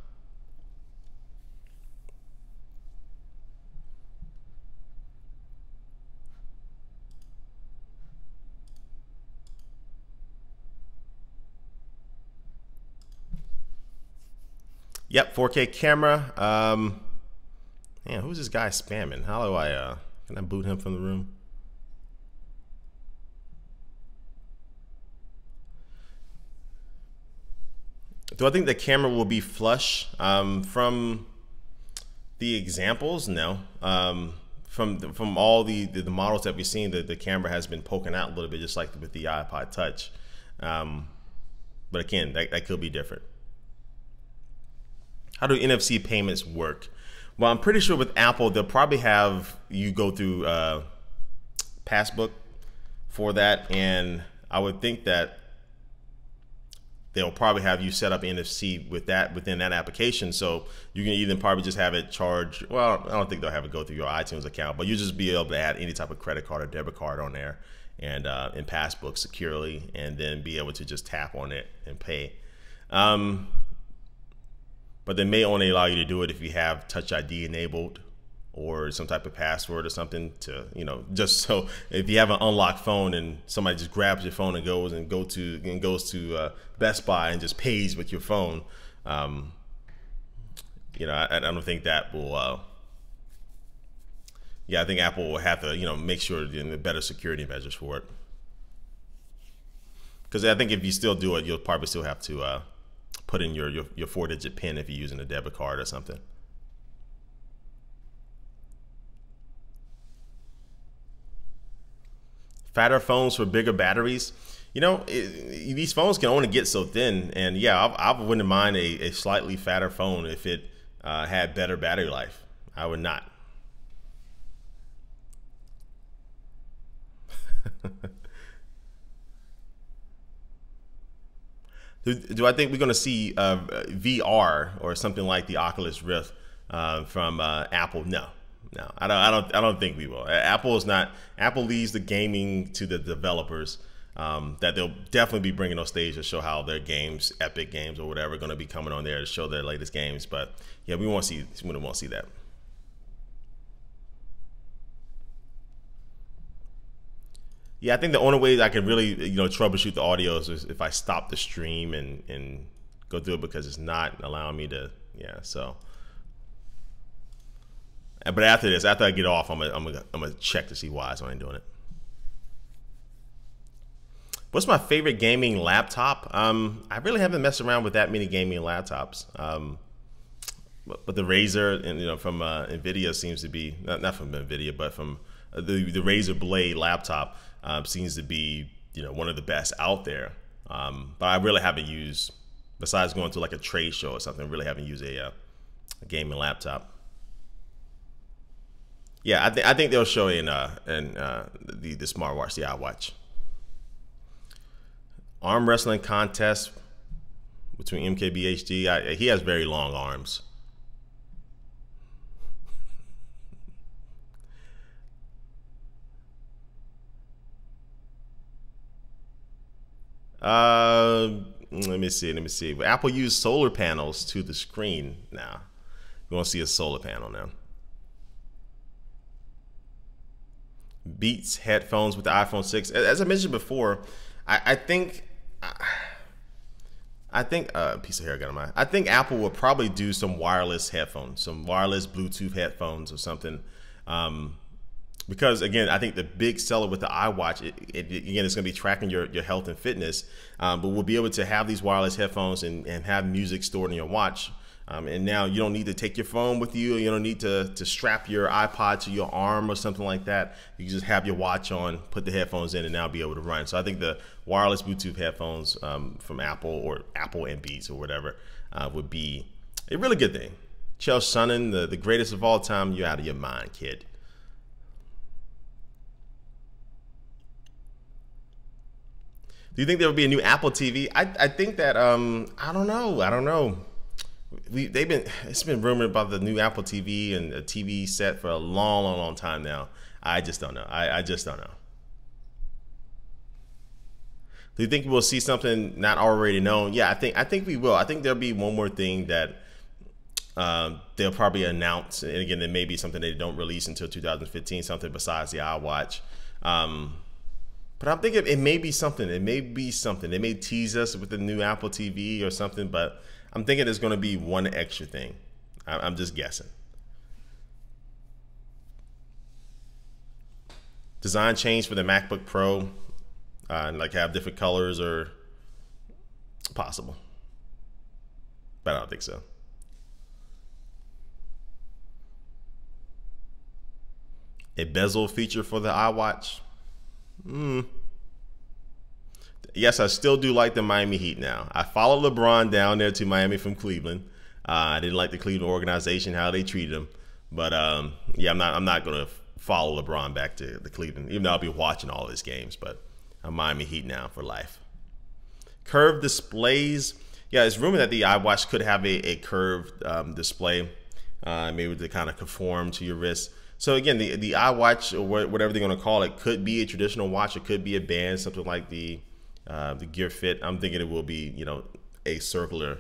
Yep, 4K camera. Man, who's this guy spamming? How do I can I boot him from the room? Do I think the camera will be flush? From the examples, no. From all the models that we've seen, the camera has been poking out a little bit, just like with the iPod Touch. But again, that could be different. How do NFC payments work? Well, I'm pretty sure with Apple, they'll probably have you go through Passbook for that, and I would think that they'll probably have you set up NFC with that within that application, so you can either probably just have it charge. Well, I don't think they'll have it go through your iTunes account, but you'll just be able to add any type of credit card or debit card on there, and in Passbook securely, and then be able to just tap on it and pay. But they may only allow you to do it if you have Touch ID enabled or some type of password or something to, you know, just so if you have an unlocked phone and somebody just grabs your phone and goes to Best Buy and just pays with your phone, you know, I don't think that will. Yeah, I think Apple will have to, you know, make sure the better security measures for it. Because I think if you still do it, you'll probably still have to put in your 4-digit PIN if you're using a debit card or something. Fatter phones for bigger batteries. You know, these phones can only get so thin, and yeah, I wouldn't mind a slightly fatter phone if it had better battery life. I would not. Do I think we're going to see VR or something like the Oculus Rift from Apple? No, no, I don't think we will. Apple is not. Apple leaves the gaming to the developers. That they'll definitely be bringing on stage to show how their games, Epic Games or whatever, are going to be coming on there to show their latest games. But yeah, we won't see that. Yeah, I think the only way that I can really, you know, troubleshoot the audio is if I stop the stream and go through it, because it's not allowing me to. Yeah, so. But after this, after I get off, I'm gonna check to see why it's only doing it. What's my favorite gaming laptop? I really haven't messed around with that many gaming laptops. But the Razer, and you know, from Nvidia seems to be not from Nvidia, but from the Razer Blade laptop seems to be, you know, one of the best out there. But I really haven't used, besides going to like a trade show or something, really haven't used a gaming laptop. Yeah, I think they'll show in the smartwatch, the iWatch. Arm wrestling contest between MKBHD. He has very long arms. Let me see. Apple used solar panels to the screen now. You want to see a solar panel now. Beats headphones with the iPhone 6. As I mentioned before, I think a piece of hair got on my. I think Apple will probably do some wireless headphones, some wireless Bluetooth headphones or something. Because again, I think the big seller with the iWatch, again, it's going to be tracking your health and fitness, but we'll be able to have these wireless headphones and have music stored in your watch. And now you don't need to take your phone with you. You don't need to strap your iPod to your arm or something like that. You can just have your watch on, put the headphones in, and now be able to run. So I think the wireless Bluetooth headphones from Apple, or Apple and Beats or whatever, would be a really good thing. Chell Sonnen, the greatest of all time, you're out of your mind, kid. Do you think there will be a new Apple TV? I think that I don't know. It's been rumored about the new Apple TV and a TV set for a long time now. I just don't know. I just don't know. Do you think we'll see something not already known? Yeah, I think we will. I think there'll be one more thing that they'll probably announce, and again, it may be something they don't release until 2015, something besides the iWatch. But I'm thinking it may be something. It may be something. They may tease us with the new Apple TV or something, but I'm thinking there's going to be one extra thing. I'm just guessing. Design change for the MacBook Pro, like have different colors, or possible, but I don't think so. A bezel feature for the iWatch. Yes, I still do like the Miami Heat now. I followed LeBron down there to Miami from Cleveland. I didn't like the Cleveland organization, how they treated him. But yeah, I'm not going to follow LeBron back to the Cleveland, even though I'll be watching all his games. But I'm Miami Heat now for life. Curved displays. Yeah, it's rumored that the iWatch could have a curved display, maybe to kind of conform to your wrist. So again, the iWatch, or whatever they're going to call it, could be a traditional watch. It could be a band, something like the Gear Fit. I'm thinking it will be, you know, a circular.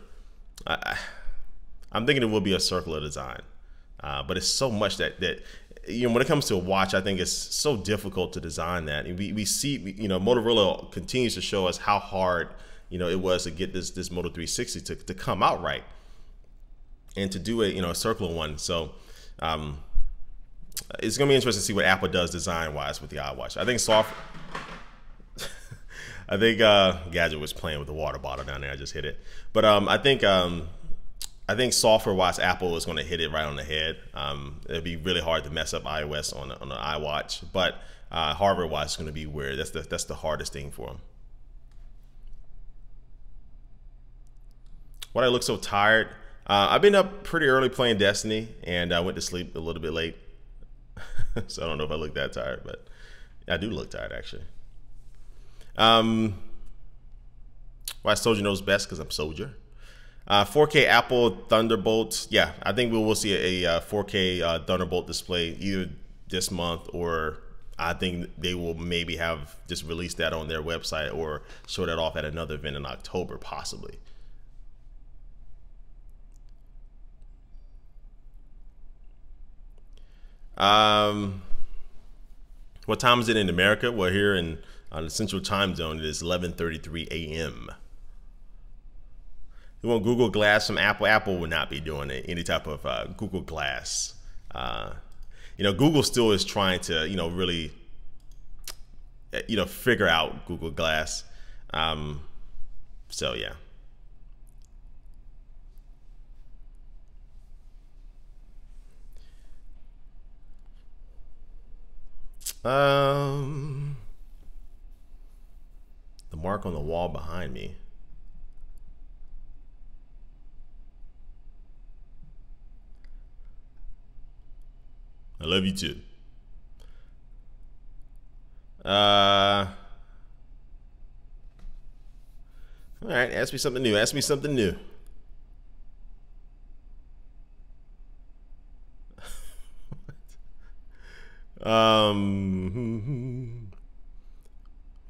I'm thinking it will be a circular design. But it's so much that when it comes to a watch, I think it's so difficult to design that. And we see, Motorola continues to show us how hard, it was to get this Moto 360 to come out right and to do a circular one. So it's going to be interesting to see what Apple does design wise with the iWatch. I think Gadget was playing with the water bottle down there. I just hit it. But I think software-wise, Apple is going to hit it right on the head. It'll be really hard to mess up iOS on the iWatch, but hardware-wise, it's going to be weird. That's the hardest thing for them. Why do I look so tired? I've been up pretty early playing Destiny, and I went to sleep a little bit late. So I don't know if I look that tired, but I do look tired, actually. Why Soldier knows best, because I'm Soldier. 4K Apple Thunderbolt. Yeah, I think we will see a 4K Thunderbolt display either this month, or I think they will maybe have just released that on their website or show that off at another event in October, possibly. What time is it in America? Well, here in the Central Time Zone, it is 11:33 a.m. You want Google Glass from Apple? Apple would not be doing any type of Google Glass. Google still is trying to, really, figure out Google Glass. So yeah. The mark on the wall behind me. I love you too. All right, ask me something new. Ask me something new.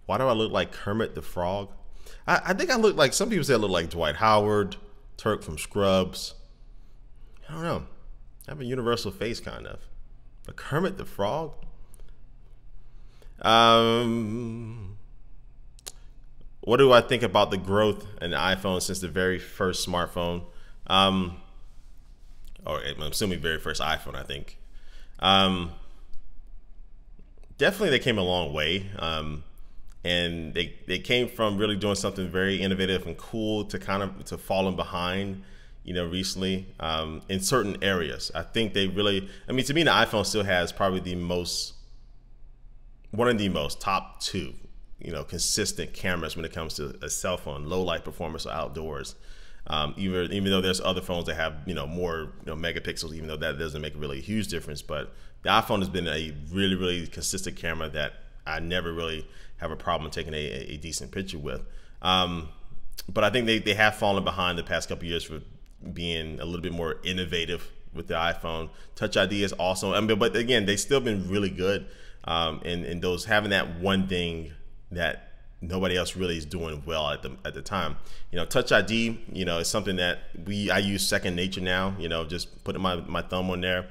Why do I look like Kermit the Frog? I think I look like, some people say I look like Dwight Howard, Turk from Scrubs. I don't know. I have a universal face, kind of. But Kermit the Frog? What do I think about the growth in the iPhone since the very first smartphone? Or I'm assuming very first iPhone, I think. Definitely they came a long way. And they came from really doing something very innovative and cool to falling behind, recently in certain areas. I think they really, to me, the iPhone still has probably one of the most top two, consistent cameras when it comes to a cell phone, low light performance or outdoors. Even though there's other phones that have, more, megapixels, even though that doesn't make really a huge difference. But the iPhone has been a really, really consistent camera that I never really have a problem taking a decent picture with. But I think they have fallen behind the past couple of years for being a little bit more innovative with the iPhone. Touch ID is awesome. But again, they've still been really good in those, having that one thing that nobody else really is doing well at the time. Touch ID, is something that I use second nature now. Just putting my thumb on there.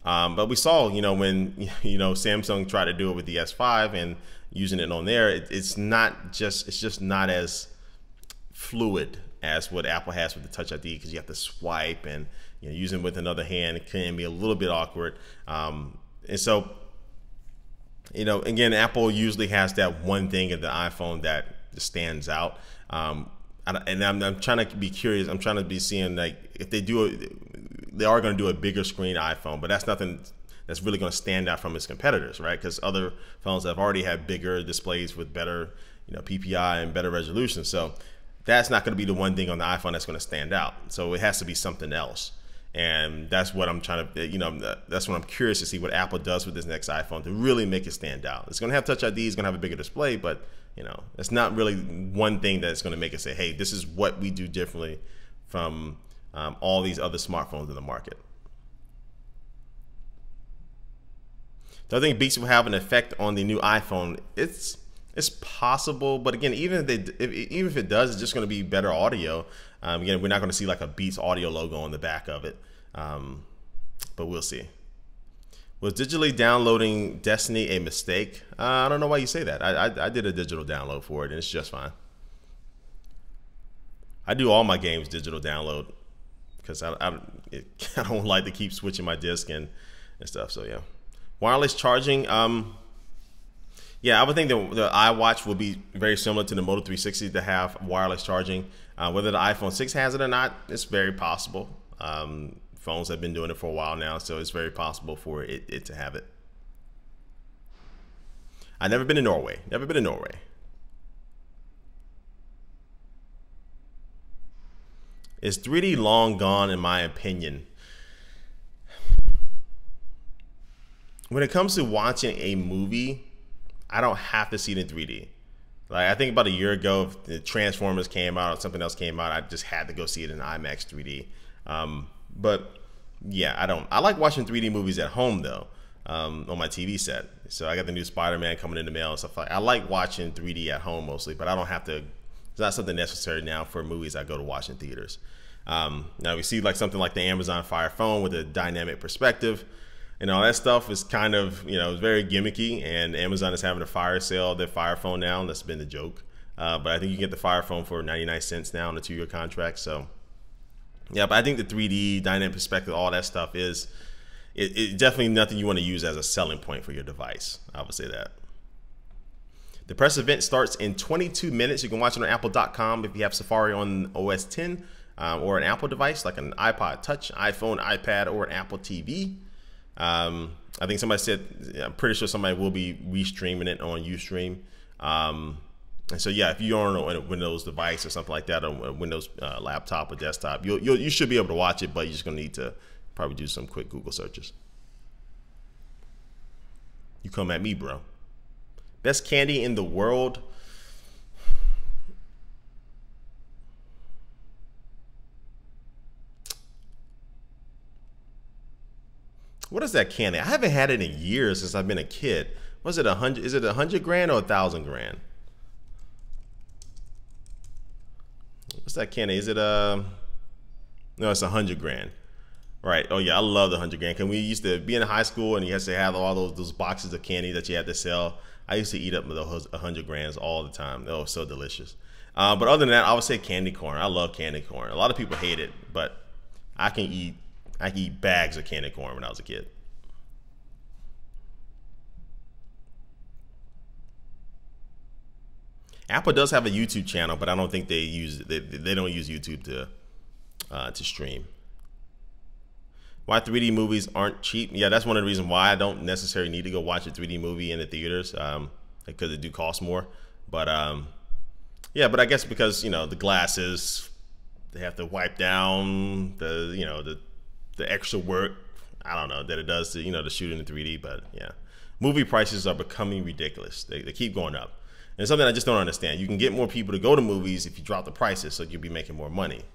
But we saw, when Samsung tried to do it with the S5 and using it on there, it's just not as fluid as what Apple has with the Touch ID, because you have to swipe, and using with another hand, it can be a little bit awkward. And so, again, Apple usually has that one thing in the iPhone that stands out. And I'm trying to be curious. I'm trying to be seeing, like, if they are going to do a bigger screen iPhone, but that's nothing that's really going to stand out from its competitors, right? Because other phones have already had bigger displays with better, PPI and better resolution. So that's not going to be the one thing on the iPhone that's going to stand out. So it has to be something else. And that's what I'm trying to, that's what I'm curious to see what Apple does with this next iPhone to really make it stand out. It's going to have Touch ID, it's going to have a bigger display, but it's not really one thing that's going to make it say, hey, this is what we do differently from all these other smartphones in the market. Do I think Beats will have an effect on the new iPhone? It's possible, but again, even if it does, it's just going to be better audio. Again, we're not going to see like a Beats audio logo on the back of it. but we'll see. Was digitally downloading Destiny a mistake? I don't know why you say that. I did a digital download for it, and it's just fine. I do all my games digital download because I don't like to keep switching my disc and stuff. So yeah, wireless charging. Yeah, I would think the iWatch will be very similar to the Moto 360 to have wireless charging. Whether the iPhone 6 has it or not, it's very possible. Phones have been doing it for a while now, so it's very possible for it to have it. I've never been to Norway. Never been to Norway. Is 3D long gone, in my opinion? When it comes to watching a movie, I don't have to see it in 3D. Like, I think about a year ago, if the Transformers came out or something else came out, I just had to go see it in IMAX 3D. But yeah, I like watching 3D movies at home though, on my TV set. So I got the new Spider-Man coming in the mail and stuff like that. I like watching 3D at home mostly, but I don't have to. It's not something necessary now for movies I go to watch in theaters. Now we see like something like the Amazon Fire Phone with a dynamic perspective. And all that stuff is kind of, very gimmicky, and Amazon is having a fire sale, their Fire Phone now, and that's been the joke. But I think you can get the Fire Phone for 99 cents now on a 2-year contract. So yeah, but I think the 3D, dynamic perspective, all that stuff is definitely nothing you want to use as a selling point for your device. I would say that. The press event starts in 22 minutes. You can watch it on apple.com if you have Safari on OS 10 or an Apple device like an iPod Touch, iPhone, iPad, or an Apple TV. I think somebody said, I'm pretty sure somebody will be restreaming it on Ustream. And so yeah, if you're on a Windows device or something like that, or a Windows laptop or desktop, you should be able to watch it, but you're just gonna need to probably do some quick Google searches. You come at me, bro. Best candy in the world. What is that candy? I haven't had it in years since I've been a kid. Was it 100? Is it 100 grand or 1,000 grand? What's that candy? Is it no? It's 100 grand. Right. Oh yeah, I love the 100 grand. Cause we used to be in high school and you had to have all those boxes of candy that you had to sell. I used to eat up those 100 grands all the time. They were so delicious. But other than that, I would say candy corn. I love candy corn. A lot of people hate it, but I can eat bags of candy corn when I was a kid. Apple does have a YouTube channel, but I don't think they don't use YouTube to stream. Why 3D movies aren't cheap? Yeah, that's one of the reasons why I don't necessarily need to go watch a 3D movie in the theaters, because it do cost more. But yeah, but I guess because the glasses, they have to wipe down the extra work, I don't know, that it does to to shoot in 3D. But yeah, movie prices are becoming ridiculous. They keep going up, and it's something I just don't understand. You can get more people to go to movies if you drop the prices, so you'll be making more money.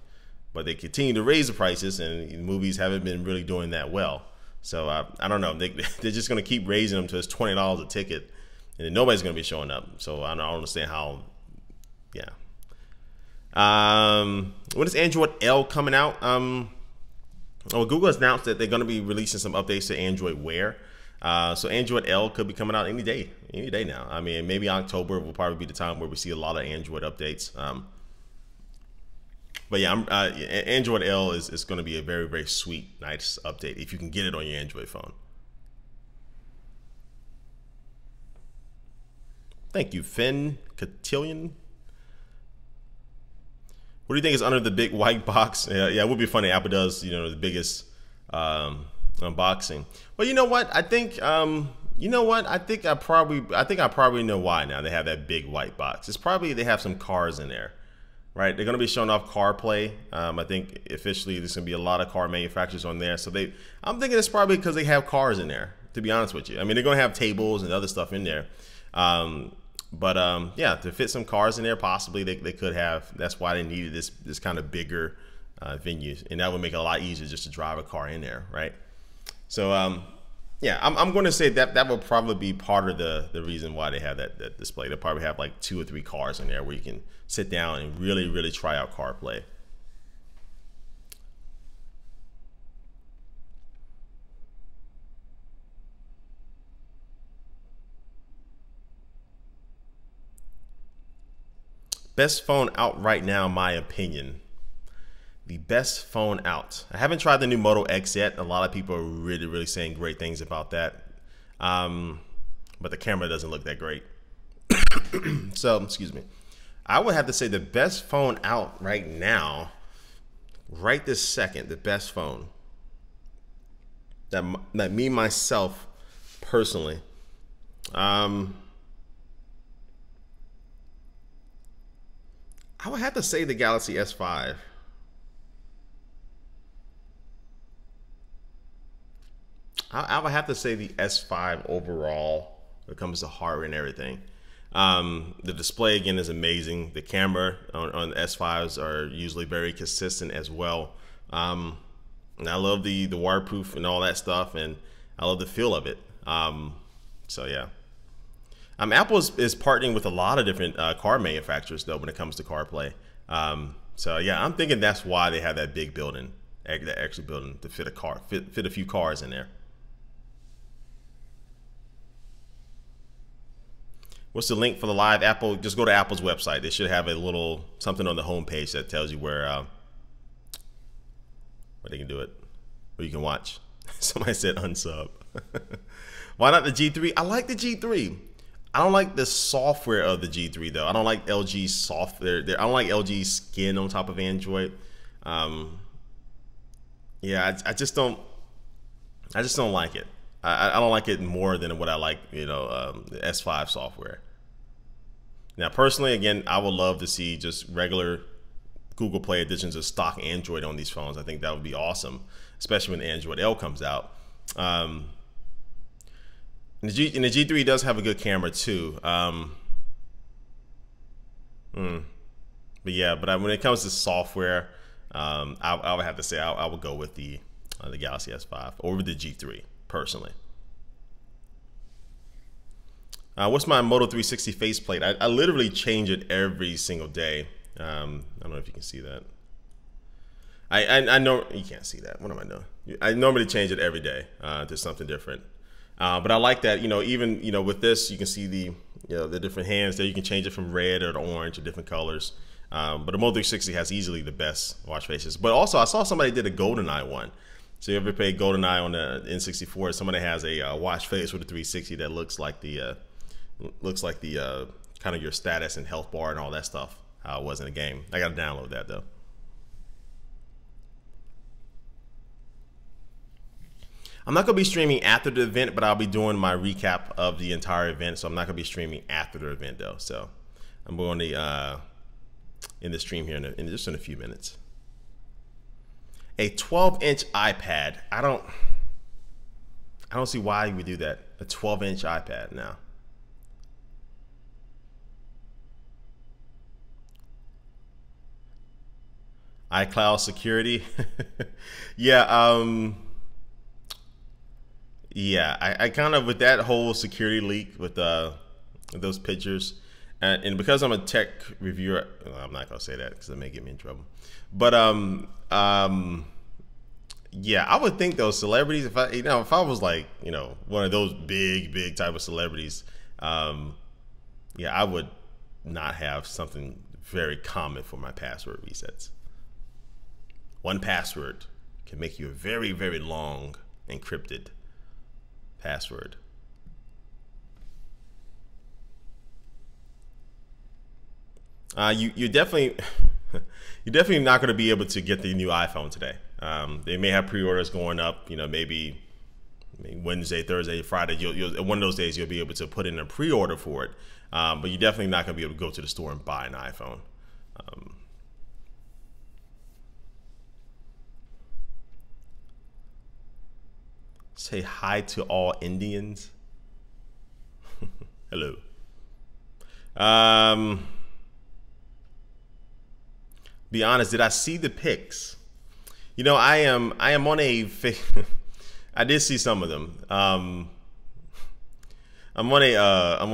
But they continue to raise the prices, and movies haven't been really doing that well. So I don't know. They're just going to keep raising them to it's $20 a ticket, and then nobody's going to be showing up. So I don't understand how. Yeah. When is Android L coming out? Well, Google has announced that they're going to be releasing some updates to Android Wear. So Android L could be coming out any day now. I mean, maybe October will probably be the time where we see a lot of Android updates. But yeah, Android L is going to be a very, very sweet, nice update if you can get it on your Android phone. Thank you, Finn Cotillion. What do you think is under the big white box? Yeah, it would be funny. Apple does, the biggest unboxing. Well, you know what? I think, I think I probably know why now they have that big white box. It's probably they have some cars in there. Right, they're going to be showing off CarPlay. I think officially there's going to be a lot of car manufacturers on there. So I'm thinking it's probably because they have cars in there, to be honest with you. I mean, they're going to have tables and other stuff in there. Yeah, to fit some cars in there, possibly they could have. That's why they needed this kind of bigger venue. And that would make it a lot easier just to drive a car in there, right? So, yeah, I'm going to say that will probably be part of the reason why they have that display. They'll probably have like 2 or 3 cars in there where you can sit down and really, really try out CarPlay. Best phone out right now, in my opinion. The best phone out. I haven't tried the new Moto X yet. A lot of people are really saying great things about that. But the camera doesn't look that great. So, excuse me. I would have to say the best phone out right now, right this second, the best phone that me, myself, personally, I would have to say the Galaxy S5. I would have to say the S5 overall when it comes to hardware and everything. The display, again, is amazing. The camera on the S5s are usually very consistent as well. And I love the waterproof and all that stuff, and I love the feel of it. So yeah. Apple is partnering with a lot of different car manufacturers, though, when it comes to CarPlay. So yeah, I'm thinking that's why they have that big building, that extra building to fit a car, fit a few cars in there. What's the link for the live Apple? Just go to Apple's website. They should have a little something on the home page that tells you where they can do it, where you can watch. Somebody said unsub. Why not the G3? I like the G3. I don't like the software of the G3 though. I don't like LG's software. I don't like LG's skin on top of Android. Yeah, I just don't like it. I don't like it more than what I like, the S5 software. Now, personally, again, I would love to see just regular Google Play editions of stock Android on these phones. I think that would be awesome, especially when Android L comes out. And the G3 does have a good camera too. But yeah, when it comes to software, I would have to say I would go with the Galaxy S5 over the G3 personally. What's my Moto 360 faceplate? I literally change it every single day. I don't know if you can see that. I know you can't see that. What am I doing? I normally change it every day to something different. But I like that, even with this, you can see the different hands there. You can change it from red or to orange or different colors. But the Moto 360 has easily the best watch faces. But also, I saw somebody did a GoldenEye one. So you ever played GoldenEye on the N64? Somebody has a watch face with a 360 that looks like the kind of your status and health bar and all that stuff. How it was in the game. I got to download that though. I'm not going to be streaming after the event, but I'll be doing my recap of the entire event. So I'm not going to be streaming after the event though. So I'm going to in the stream here in just in a few minutes. A 12-inch iPad. I don't see why you would do that. A 12-inch iPad now. iCloud security. Yeah. Yeah, I kind of, with that whole security leak with those pictures, and because I'm a tech reviewer, well, I'm not gonna say that because it may get me in trouble. But yeah, I would think those celebrities, if I was like one of those big type of celebrities, yeah, I would not have something very common for my password resets. One password can make you a very long encrypted password. You're definitely not going to be able to get the new iPhone today. They may have pre-orders going up. Maybe Wednesday, Thursday, Friday. One of those days you'll be able to put in a pre-order for it. But you're definitely not going to be able to go to the store and buy an iPhone. Say hi to all Indians. Hello. Be honest, did I see the pics? I am on a I did see some of them. I'm in a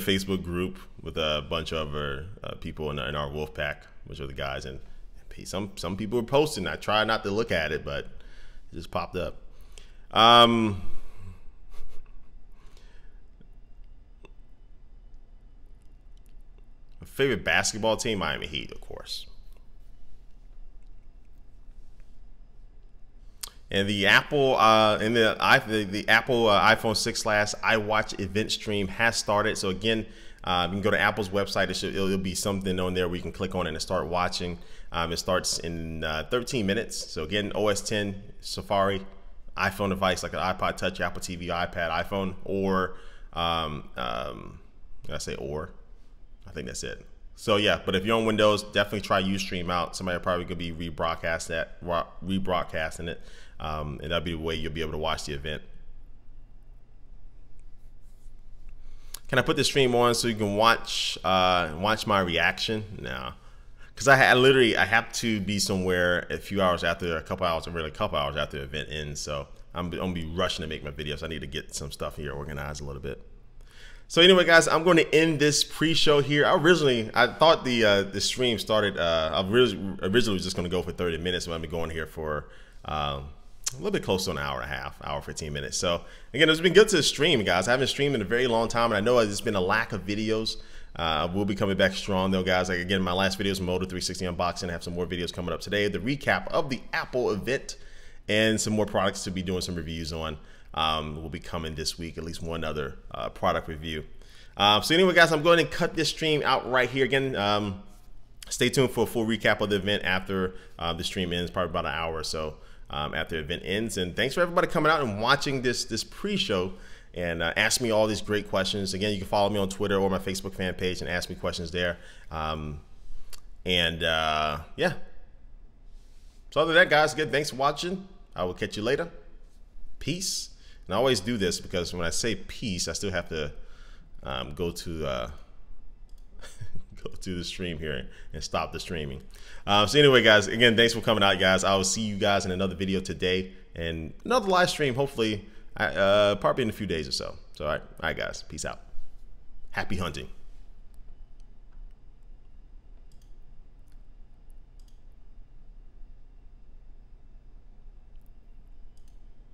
Facebook group with a bunch of other people in our wolf pack, which are the guys, and some people are posting. I try not to look at it, but it just popped up. favorite basketball team, Miami Heat, of course. And the Apple iPhone 6 iWatch event stream has started. So again, you can go to Apple's website. It'll be something on there where you can click on it and start watching. It starts in 13 minutes. So again, OS 10, Safari, iPhone device like an iPod Touch, Apple TV, iPad, iPhone, or did I say or? I think that's it. So yeah, but if you're on Windows, definitely try Ustream out. Somebody probably could be rebroadcasting it, and that'll be the way you'll be able to watch the event. Can I put the stream on so you can watch my reaction? No, because I have to be somewhere a couple hours after the event ends. So I'm gonna be rushing to make my videos. I need to get some stuff here organized a little bit. So anyway, guys, I'm going to end this pre-show here. I thought the stream started. I originally was just going to go for 30 minutes, but I'm going here for a little bit close to an hour and a half, hour 15 minutes. So again, it's been good to stream, guys. I haven't streamed in a very long time, and I know there's been a lack of videos. We'll be coming back strong though, guys. Like again, my last video is Moto 360 unboxing. I have some more videos coming up today. The recap of the Apple event and some more products to be doing some reviews on. Will be coming this week, at least one other product review. So anyway, guys, I'm going to cut this stream out right here. Again, stay tuned for a full recap of the event after the stream ends, probably about an hour or so after the event ends. And thanks for everybody coming out and watching this pre-show and ask me all these great questions. Again, you can follow me on Twitter or my Facebook fan page and ask me questions there. Yeah. So other than that, guys, again, thanks for watching. I will catch you later. Peace. And I always do this because when I say peace, I still have to go to the stream here and stop the streaming. So anyway, guys, again, thanks for coming out, guys. I will see you guys in another video today and another live stream, hopefully, probably in a few days or so. So all right, guys, peace out. Happy hunting.